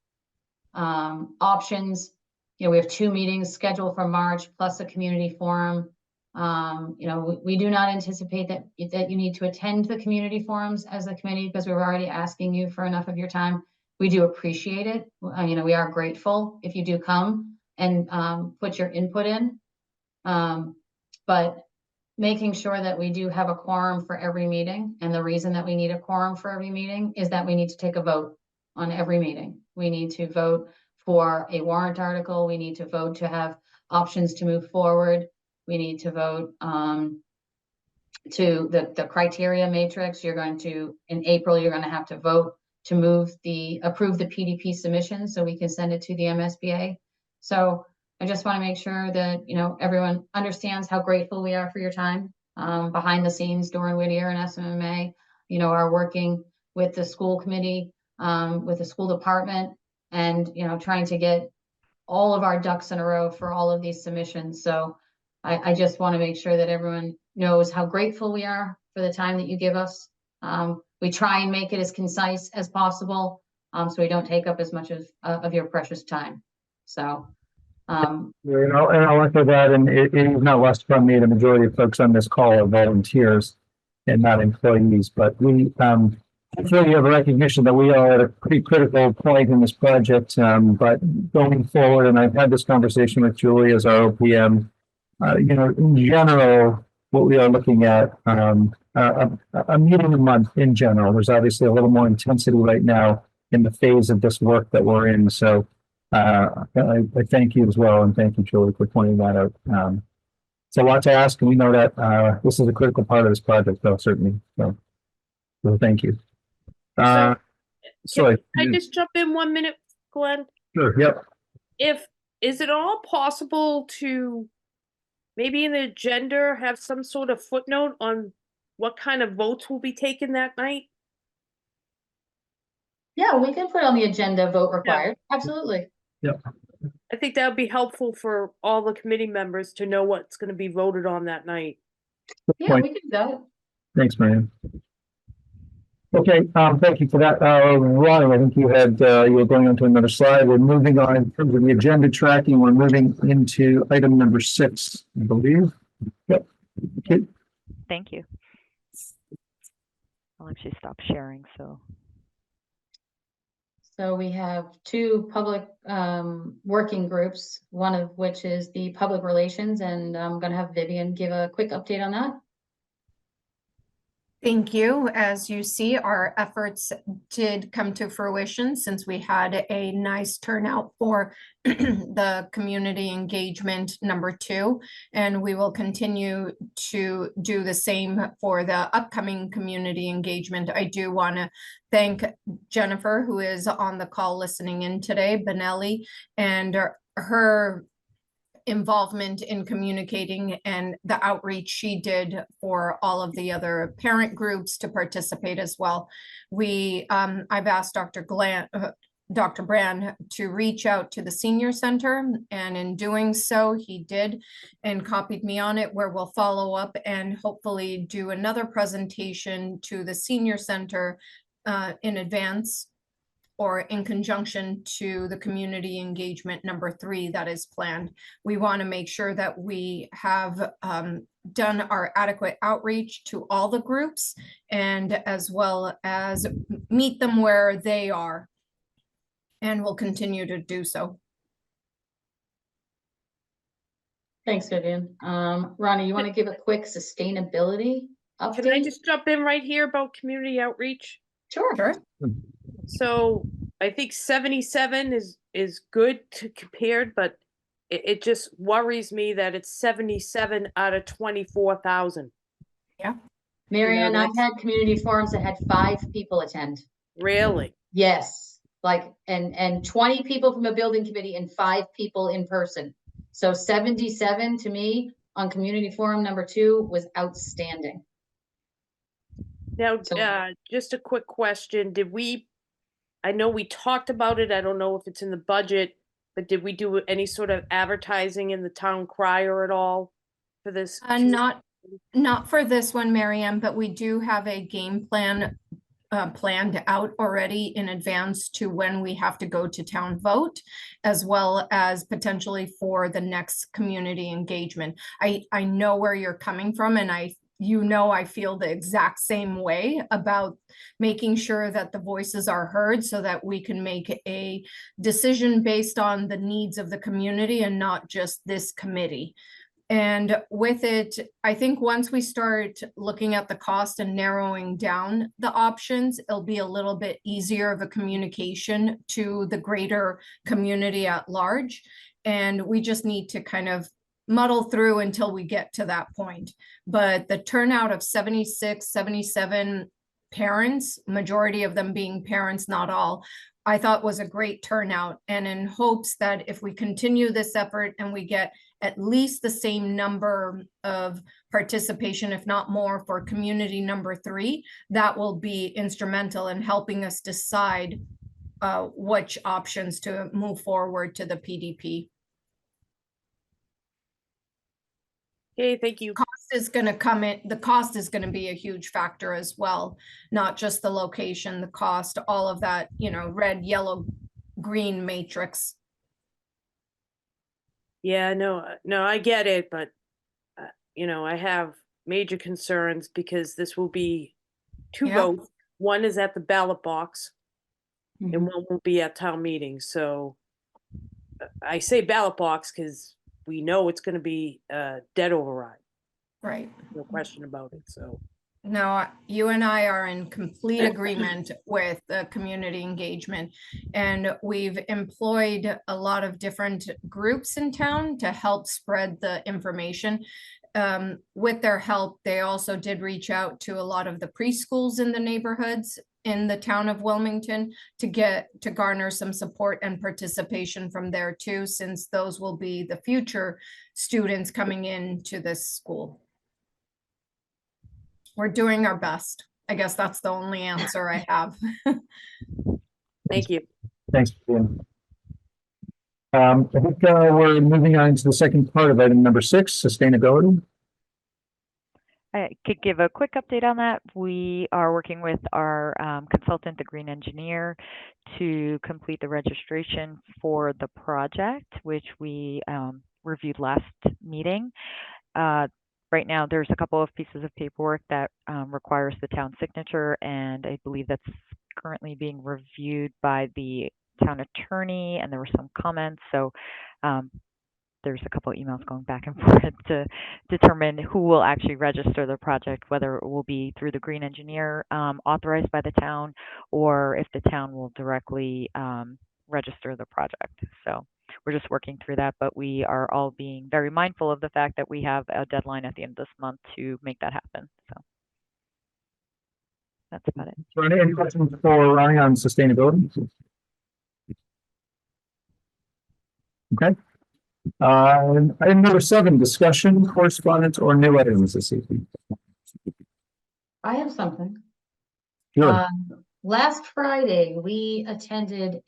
options. You know, we have 2 meetings scheduled for March plus a community forum. You know, we do not anticipate that you need to attend the community forums as a committee because we were already asking you for enough of your time. We do appreciate it. You know, we are grateful if you do come and put your input in. But making sure that we do have a quorum for every meeting. And the reason that we need a quorum for every meeting is that we need to take a vote on every meeting. We need to vote for a warrant article. We need to vote to have options to move forward. We need to vote to the criteria matrix. You're going to, in April, you're going to have to vote to approve the PDP submission so we can send it to the MSBA. So I just want to make sure that, you know, everyone understands how grateful we are for your time. Behind the scenes, Dorn Whittier and SMMA, you know, are working with the school committee, with the school department, and, you know, trying to get all of our ducks in a row for all of these submissions. So I just want to make sure that everyone knows how grateful we are for the time that you give us. We try and make it as concise as possible, so we don't take up as much of your precious time. So, and I'll echo that, and it is not lost from me. The majority of folks on this call are volunteers and not employees, but we hopefully have a recognition that we are at a pretty critical point in this project. But going forward, and I've had this conversation with Julie as our OPM. You know, in general, what we are looking at, a meeting a month in general. There's obviously a little more intensity right now in the phase of this work that we're in. So I thank you as well, and thank you, Julie, for pointing that out. It's a lot to ask, and we know that this is a critical part of this project, though, certainly. So thank you. So So Can I just jump in 1 minute, Glenn? sure, yep. Is it all possible to maybe in the agenda have some sort of footnote on what kind of votes will be taken that night? Yeah, we can put on the agenda vote required. Absolutely. I think that would be helpful for all the committee members to know what's going to be voted on that night. Yeah, point. we can do that. Thanks, Marianne. Okay, thank you for that. Ronnie, I think you were going on to another slide. We're moving on in terms of the agenda tracking. We're moving into item number 6, I believe. Yep. Okay. Thank you. I'll actually stop sharing, so. So we have 2 public working groups, one of which is the public relations, and I'm going to have Vivian give a quick update on that. Thank you. As you see, our efforts did come to fruition since we had a nice turnout for the community engagement number 2, and we will continue to do the same for the upcoming community engagement. I do want to thank Jennifer, who is on the call listening in today, Benelli, and her involvement in communicating and the outreach she did for all of the other parent groups to participate as well. I've asked Dr. Brand to reach out to the senior center, and in doing so, he did and copied me on it, where we'll follow up and hopefully do another presentation to the senior center in advance or in conjunction to the community engagement number 3 that is planned. We want to make sure that we have done our adequate outreach to all the groups, and as well as meet them where they are, and we'll continue to do so. Thanks, Vivian. Ronnie, you want to give a quick sustainability update? Can I just jump in right here about community outreach? Sure. So I think 77 is good to compared, but it just worries me that it's 77 out of 24,000. Yeah. Marianne, I've had community forums that had 5 people attend. Really? Yes, like, and 20 people from a building committee and 5 people in person. So 77 to me on community forum number 2 was outstanding. Now, So- just a quick question. I know we talked about it. I don't know if it's in the budget, but did we do any sort of advertising in the town crier at all for this? Not for this one, Marianne, but we do have a game plan planned out already in advance to when we have to go to town vote, as well as potentially for the next community engagement. I know where you're coming from, and I feel the exact same way about making sure that the voices are heard so that we can make a decision based on the needs of the community and not just this committee. And with it, I think once we start looking at the cost and narrowing down the options, it'll be a little bit easier of a communication to the greater community at large. And we just need to kind of muddle through until we get to that point. But the turnout of 76, 77 parents, majority of them being parents, not all, I thought was a great turnout. And in hopes that if we continue this effort and we get at least the same number of participation, if not more, for community number 3, that will be instrumental in helping us decide which options to move forward to the PDP. Okay, thank you. Cost is going to come in. The cost is going to be a huge factor as well, not just the location, the cost, all of that, red, yellow, green matrix. Yeah, no, I get it, but I have major concerns because this will be 2 votes. One is at the ballot box, and one will be at town meeting. So I say ballot box because we know it's going to be a dead override. Right. No question about it. So. No, you and I are in complete agreement with the community engagement, and we've employed a lot of different groups in town to help spread the information. With their help, they also did reach out to a lot of the preschools in the neighborhoods in the town of Wilmington to garner some support and participation from there too, since those will be the future students coming into this school. We're doing our best. I guess that's the only answer I have. Thank you. Thanks, Ian. I think we're moving on to the second part of item number 6, sustainability. I could give a quick update on that. We are working with our consultant, the green engineer, to complete the registration for the project, which we reviewed last meeting. Right now, there's a couple of pieces of paperwork that requires the town signature, and I believe that's currently being reviewed by the town attorney, and there were some comments. So there's a couple of emails going back and forth to determine who will actually register the project, whether it will be through the green engineer authorized by the town, or if the town will directly register the project. So we're just working through that, but we are all being very mindful of the fact that we have a deadline at the end of this month to make that happen. So that's about it. So any questions for Ronnie on sustainability? Okay. Item number 7, discussion, correspondence, or new items this evening. I have something. Sure. Last Friday, we attended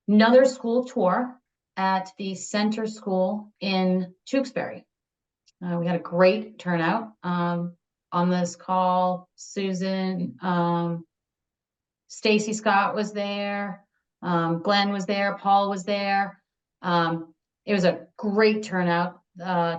another school tour at the center school in Tewksbury. We had a great turnout. On this call, Susan, Stacy Scott was there, Glenn was there, Paul was there. It was a great turnout.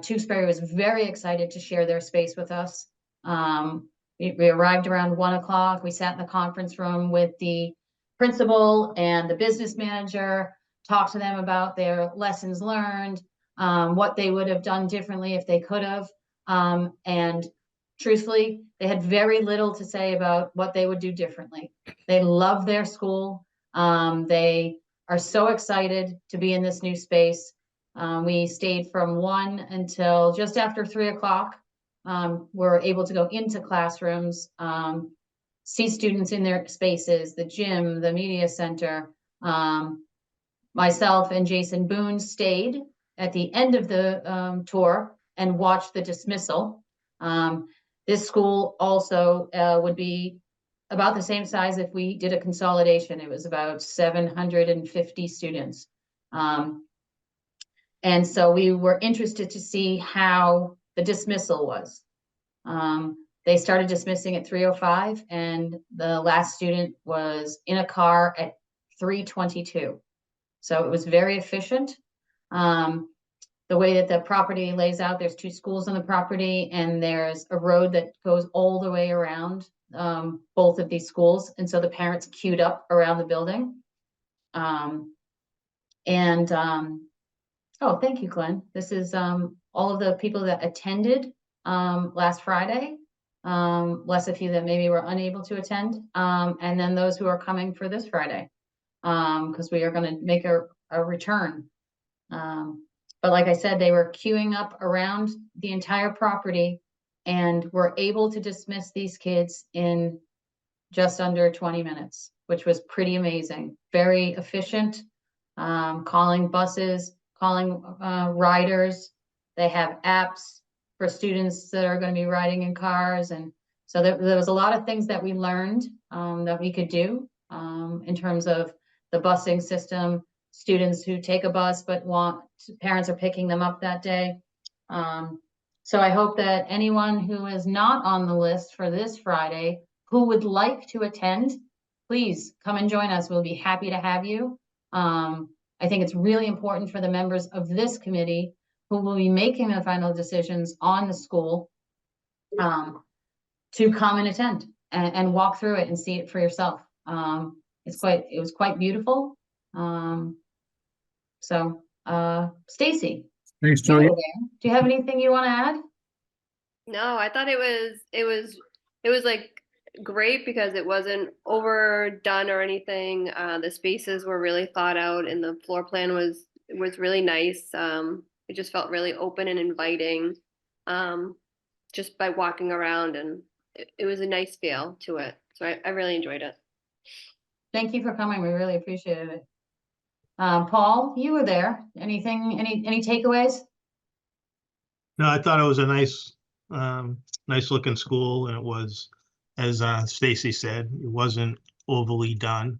Tewksbury was very excited to share their space with us. We arrived around 1 o'clock. We sat in the conference room with the principal and the business manager, talked to them about their lessons learned, what they would have done differently if they could have. And truthfully, they had very little to say about what they would do differently. They love their school. They are so excited to be in this new space. We stayed from 1 until just after 3 o'clock. We're able to go into classrooms, see students in their spaces, the gym, the media center. Myself and Jason Boone stayed at the end of the tour and watched the dismissal. This school also would be about the same size if we did a consolidation. It was about 750 students. And so we were interested to see how the dismissal was. They started dismissing at 3:05, and the last student was in a car at 3:22. So it was very efficient. The way that the property lays out, there's 2 schools on the property, and there's a road that goes all the way around both of these schools. And so the parents queued up around the building. Oh, thank you, Glenn. This is all of the people that attended last Friday, less a few that maybe were unable to attend, and then those who are coming for this Friday, because we are going to make a return. But like I said, they were queuing up around the entire property and were able to dismiss these kids in just under 20 minutes, which was pretty amazing. Very efficient, calling buses, calling riders. They have apps for students that are going to be riding in cars. And so there was a lot of things that we learned that we could do in terms of the busing system, students who take a bus but parents are picking them up that day. So I hope that anyone who is not on the list for this Friday who would like to attend, please come and join us. We'll be happy to have you. I think it's really important for the members of this committee who will be making the final decisions on the school to come and attend and walk through it and see it for yourself. It was quite beautiful. So Stacy, Thanks, Julia. do you have anything you want to add? No, I thought it was like great because it wasn't overdone or anything. The spaces were really thought out and the floor plan was really nice. It just felt really open and inviting just by walking around, and it was a nice feel to it. So I really enjoyed it. Thank you for coming. We really appreciated it. Paul, you were there. Anything, any takeaways? No, I thought it was a nice, nice looking school, and it was, as Stacy said, it wasn't overly done.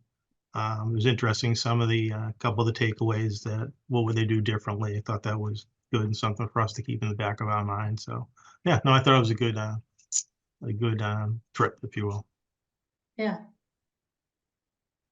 It was interesting, some of the couple of the takeaways, that what would they do differently. I thought that was good and something for us to keep in the back of our mind. So yeah, no, I thought it was a good trip, if you will. Yeah.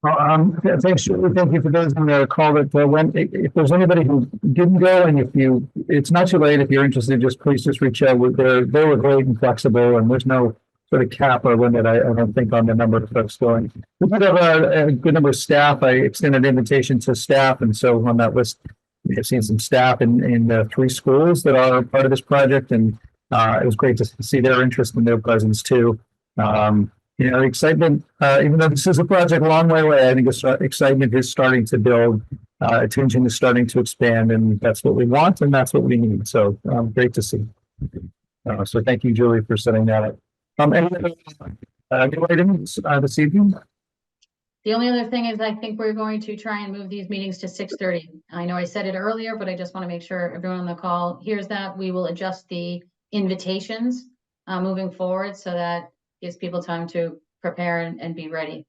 Well, thanks, Julie. Thank you for those on the call that went. If there's anybody who didn't go, and it's not too late. If you're interested, please just reach out. They were great and flexible, and there's no sort of cap or limit, I don't think, on the number of folks going. We did have a good number of staff. I extended an invitation to staff, and so on that list, we have seen some staff in the 3 schools that are part of this project, and it was great to see their interest and their presence too. Excitement, even though this is a project a long way away, I think excitement is starting to build, attention is starting to expand, and that's what we want and that's what we need. So great to see. So thank you, Julie, for setting that up. Any other new items this evening? The only other thing is I think we're going to try and move these meetings to 6:30. I know I said it earlier, but I just want to make sure everyone on the call hears that. We will adjust the invitations moving forward, so that gives people time to prepare and be ready.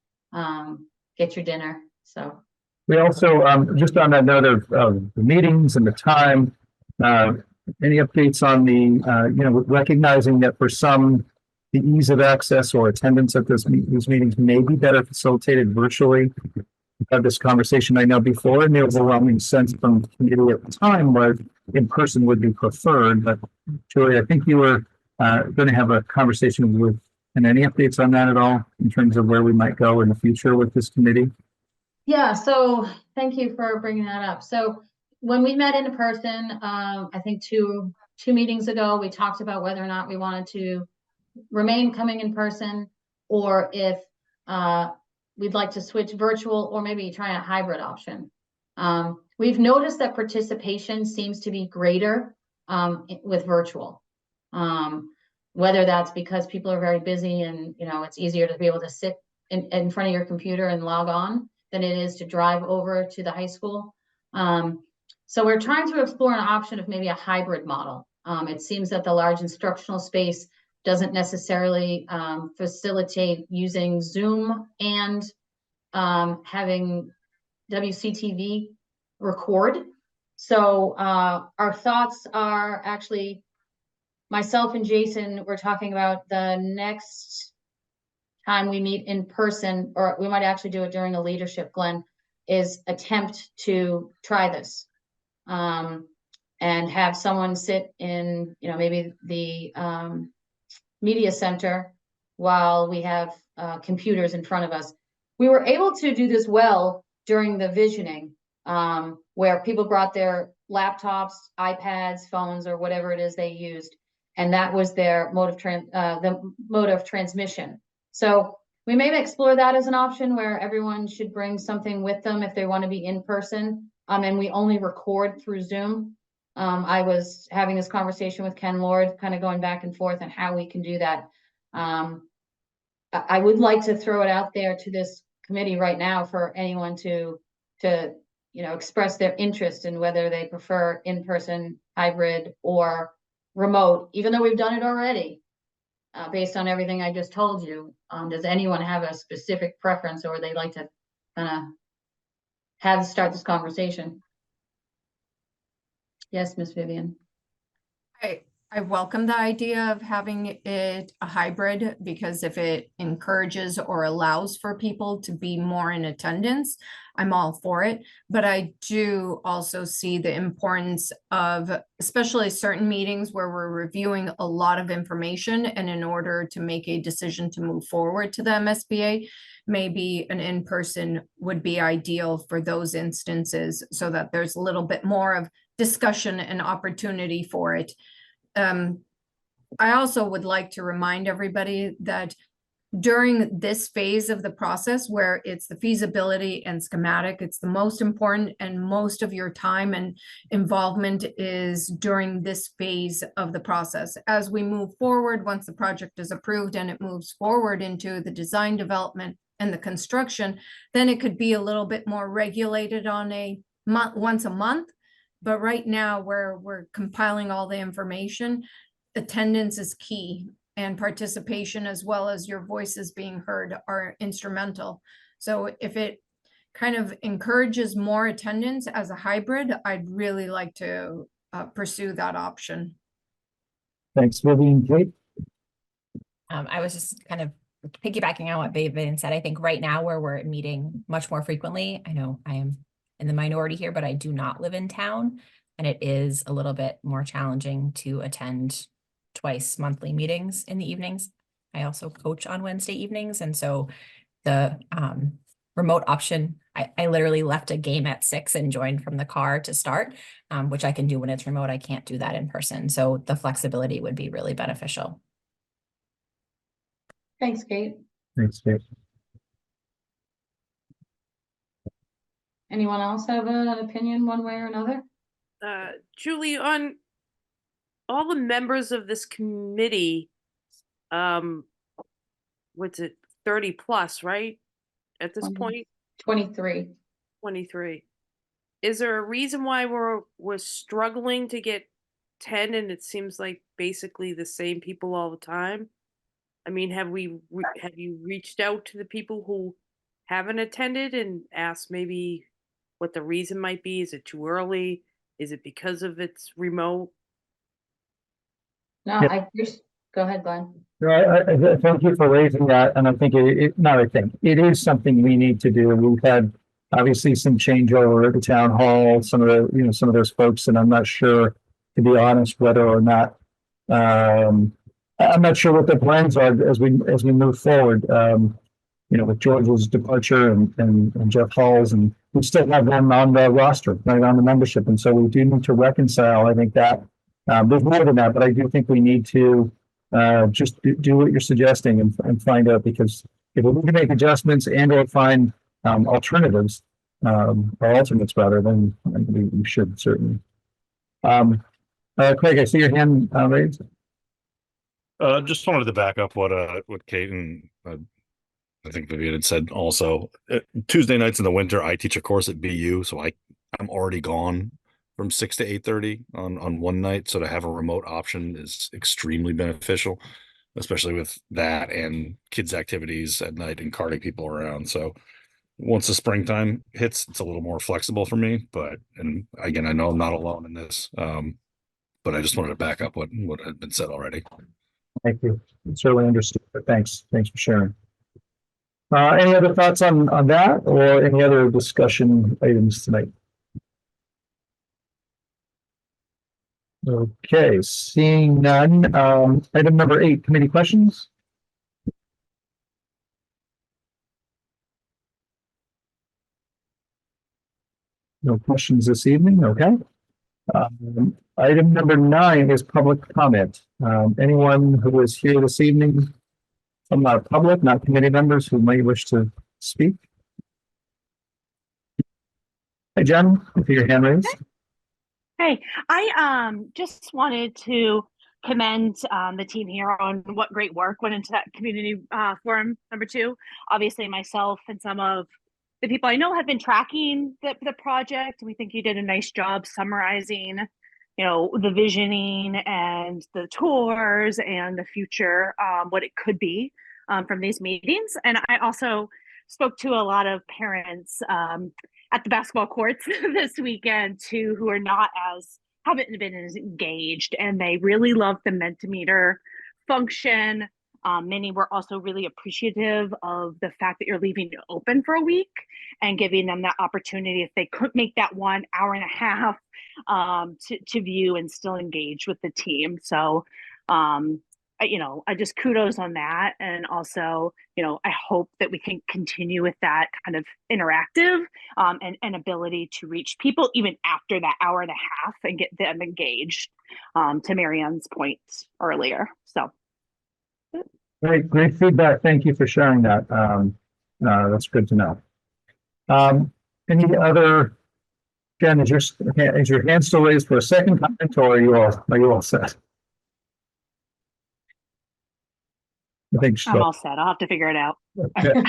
Get your dinner. So We also, just on that note of the meetings and the time, any updates on the, recognizing that for some, the ease of access or attendance at these meetings may be better facilitated virtually. We've had this conversation, I know, before, and the overwhelming sense from the committee at the time was in person would be preferred. But Julie, I think you were going to have a conversation with, and any updates on that at all in terms of where we might go in the future with this committee? yeah, so thank you for bringing that up. So when we met in person, I think two meetings ago, we talked about whether or not we wanted to remain coming in person, or if we'd like to switch virtual, or maybe try a hybrid option. We've noticed that participation seems to be greater with virtual. Whether that's because people are very busy and it's easier to be able to sit in front of your computer and log on than it is to drive over to the high school. So we're trying to explore an option of maybe a hybrid model. It seems that the large instructional space doesn't necessarily facilitate using Zoom and having WCTV record. So our thoughts are actually, myself and Jason, we're talking about the next time we meet in person, or we might actually do it during a leadership, Glenn, is attempt to try this. And have someone sit in, maybe the media center while we have computers in front of us. We were able to do this well during the visioning, where people brought their laptops, iPads, phones, or whatever it is they used, and that was their mode of transmission. So we may explore that as an option, where everyone should bring something with them if they want to be in person, and we only record through Zoom. I was having this conversation with Ken Lord, kind of going back and forth on how we can do that. I would like to throw it out there to this committee right now for anyone to express their interest in whether they prefer in-person, hybrid, or remote, even though we've done it already. Based on everything I just told you, does anyone have a specific preference, or they'd like to kind of start this conversation? Yes, Miss Vivian. I welcome the idea of having it a hybrid, because if it encourages or allows for people to be more in attendance, I'm all for it. But I do also see the importance of, especially certain meetings where we're reviewing a lot of information, and in order to make a decision to move forward to the MSBA, maybe an in-person would be ideal for those instances, so that there's a little bit more of discussion and opportunity for it. I also would like to remind everybody that during this phase of the process where it's the feasibility and schematic, it's the most important, and most of your time and involvement is during this phase of the process. As we move forward, once the project is approved and it moves forward into the design development and the construction, then it could be a little bit more regulated on a month, once a month. But right now, where we're compiling all the information, attendance is key, and participation as well as your voices being heard are instrumental. So if it kind of encourages more attendance as a hybrid, I'd really like to pursue that option. Thanks, Vivian. Kate? I was just kind of piggybacking on what Vivian said. I think right now where we're meeting much more frequently, I know I am in the minority here, but I do not live in town, and it is a little bit more challenging to attend twice monthly meetings in the evenings. I also coach on Wednesday evenings, and so the remote option, I literally left a game at 6 and joined from the car to start, which I can do when it's remote. I can't do that in person, so the flexibility would be really beneficial. Thanks, Kate. Thanks, Kate. Anyone else have an opinion one way or another? Julie, on all the members of this committee, what's it, 30 plus, right? At this point? 23. 23. Is there a reason why we're struggling to get 10 and it seems like basically the same people all the time? I mean, have you reached out to the people who haven't attended and asked maybe what the reason might be? Is it too early? Is it because of it's remote? No, Yeah. I just, go ahead, Glenn. No, I thank you for raising that, and I think it is something we need to do. We've had obviously some changeover at the town hall, some of those folks, and I'm not sure, to be honest, whether or not, I'm not sure what their plans are as we move forward. With George's departure and Jeff Hall's, and we still have them on the roster, right, on the membership, and so we do need to reconcile. I think that there's more than that, but I do think we need to just do what you're suggesting and find out, because if we can make adjustments and or find alternatives or alternates rather, then we should certainly. Craig, I see your hand raised. Just wanted to back up what Kate and I think Vivian had said also. Tuesday nights in the winter, I teach a course at BU, so I'm already gone from 6 to 8:30 on one night. So to have a remote option is extremely beneficial, especially with that and kids' activities at night and carting people around. So once the springtime hits, it's a little more flexible for me. And again, I know I'm not alone in this, but I just wanted to back up what had been said already. Thank you. Certainly understood, but thanks for sharing. Any other thoughts on that, or any other discussion items tonight? Okay, seeing none. Item number 8, committee questions. No questions this evening. Okay. Item number 9 is public comment. Anyone who is here this evening from our public, not committee members, who may wish to speak? Hey, Jen, I see your hand raised. Hey, I just wanted to commend the team here on what great work went into that community forum number 2. Obviously, myself and some of the people I know have been tracking the project. We think you did a nice job summarizing, the visioning and the tours and the future, what it could be from these meetings. And I also spoke to a lot of parents at the basketball courts this weekend too, who are haven't been as engaged, and they really loved the Mentimeter function. Many were also really appreciative of the fact that you're leaving it open for a week and giving them that opportunity, if they could make that 1 hour and a half to view and still engage with the team. So I just kudos on that. And also, I hope that we can continue with that kind of interactive and ability to reach people even after that hour and a half and get them engaged, to Marianne's point earlier. So. Great feedback. Thank you for sharing that. That's good to know. Any other, Jen, is your hand still raised for a second comment, or are you all set? I think I'm all set. I'll have to figure it out. okay.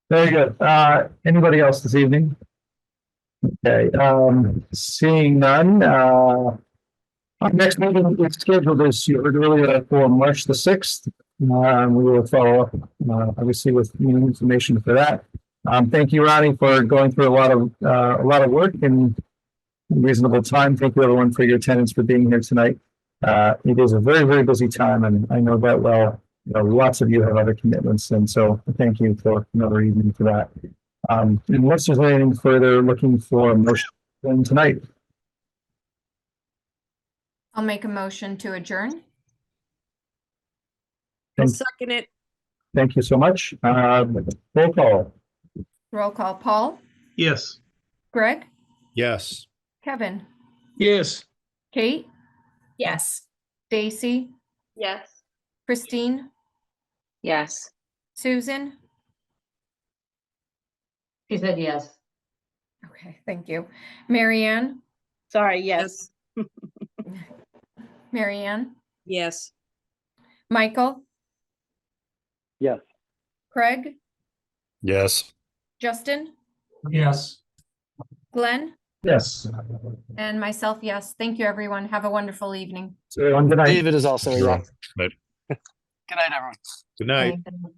Very good. Anybody else this evening? Okay, seeing none, our next meeting is scheduled, as you heard earlier, for March the 6th. We will follow up, obviously, with meeting information for that. Thank you, Ronnie, for going through a lot of work in reasonable time. Thank you, everyone, for your attendance, for being here tonight. It is a very, very busy time, and I know that well. Lots of you have other commitments, and so thank you for another evening for that. Unless there's anything further, looking for a motion tonight. I'll make a motion to adjourn. I'll second it. Thank you so much. Roll call. Roll call. Paul, Yes. Greg, Yes. Kevin, Yes. Kate, Yes. Stacy, Yes. Christine, Yes. Susan. She said yes. Okay, thank you. Marianne, Sorry, yes. Marianne, Yes. Michael, Yes. Craig, Yes. Justin, Yes. Glenn, Yes. and myself, yes. Thank you, everyone. Have a wonderful evening. So, good night. David is also a yes. Right. Good night, everyone. Good night. Thank you.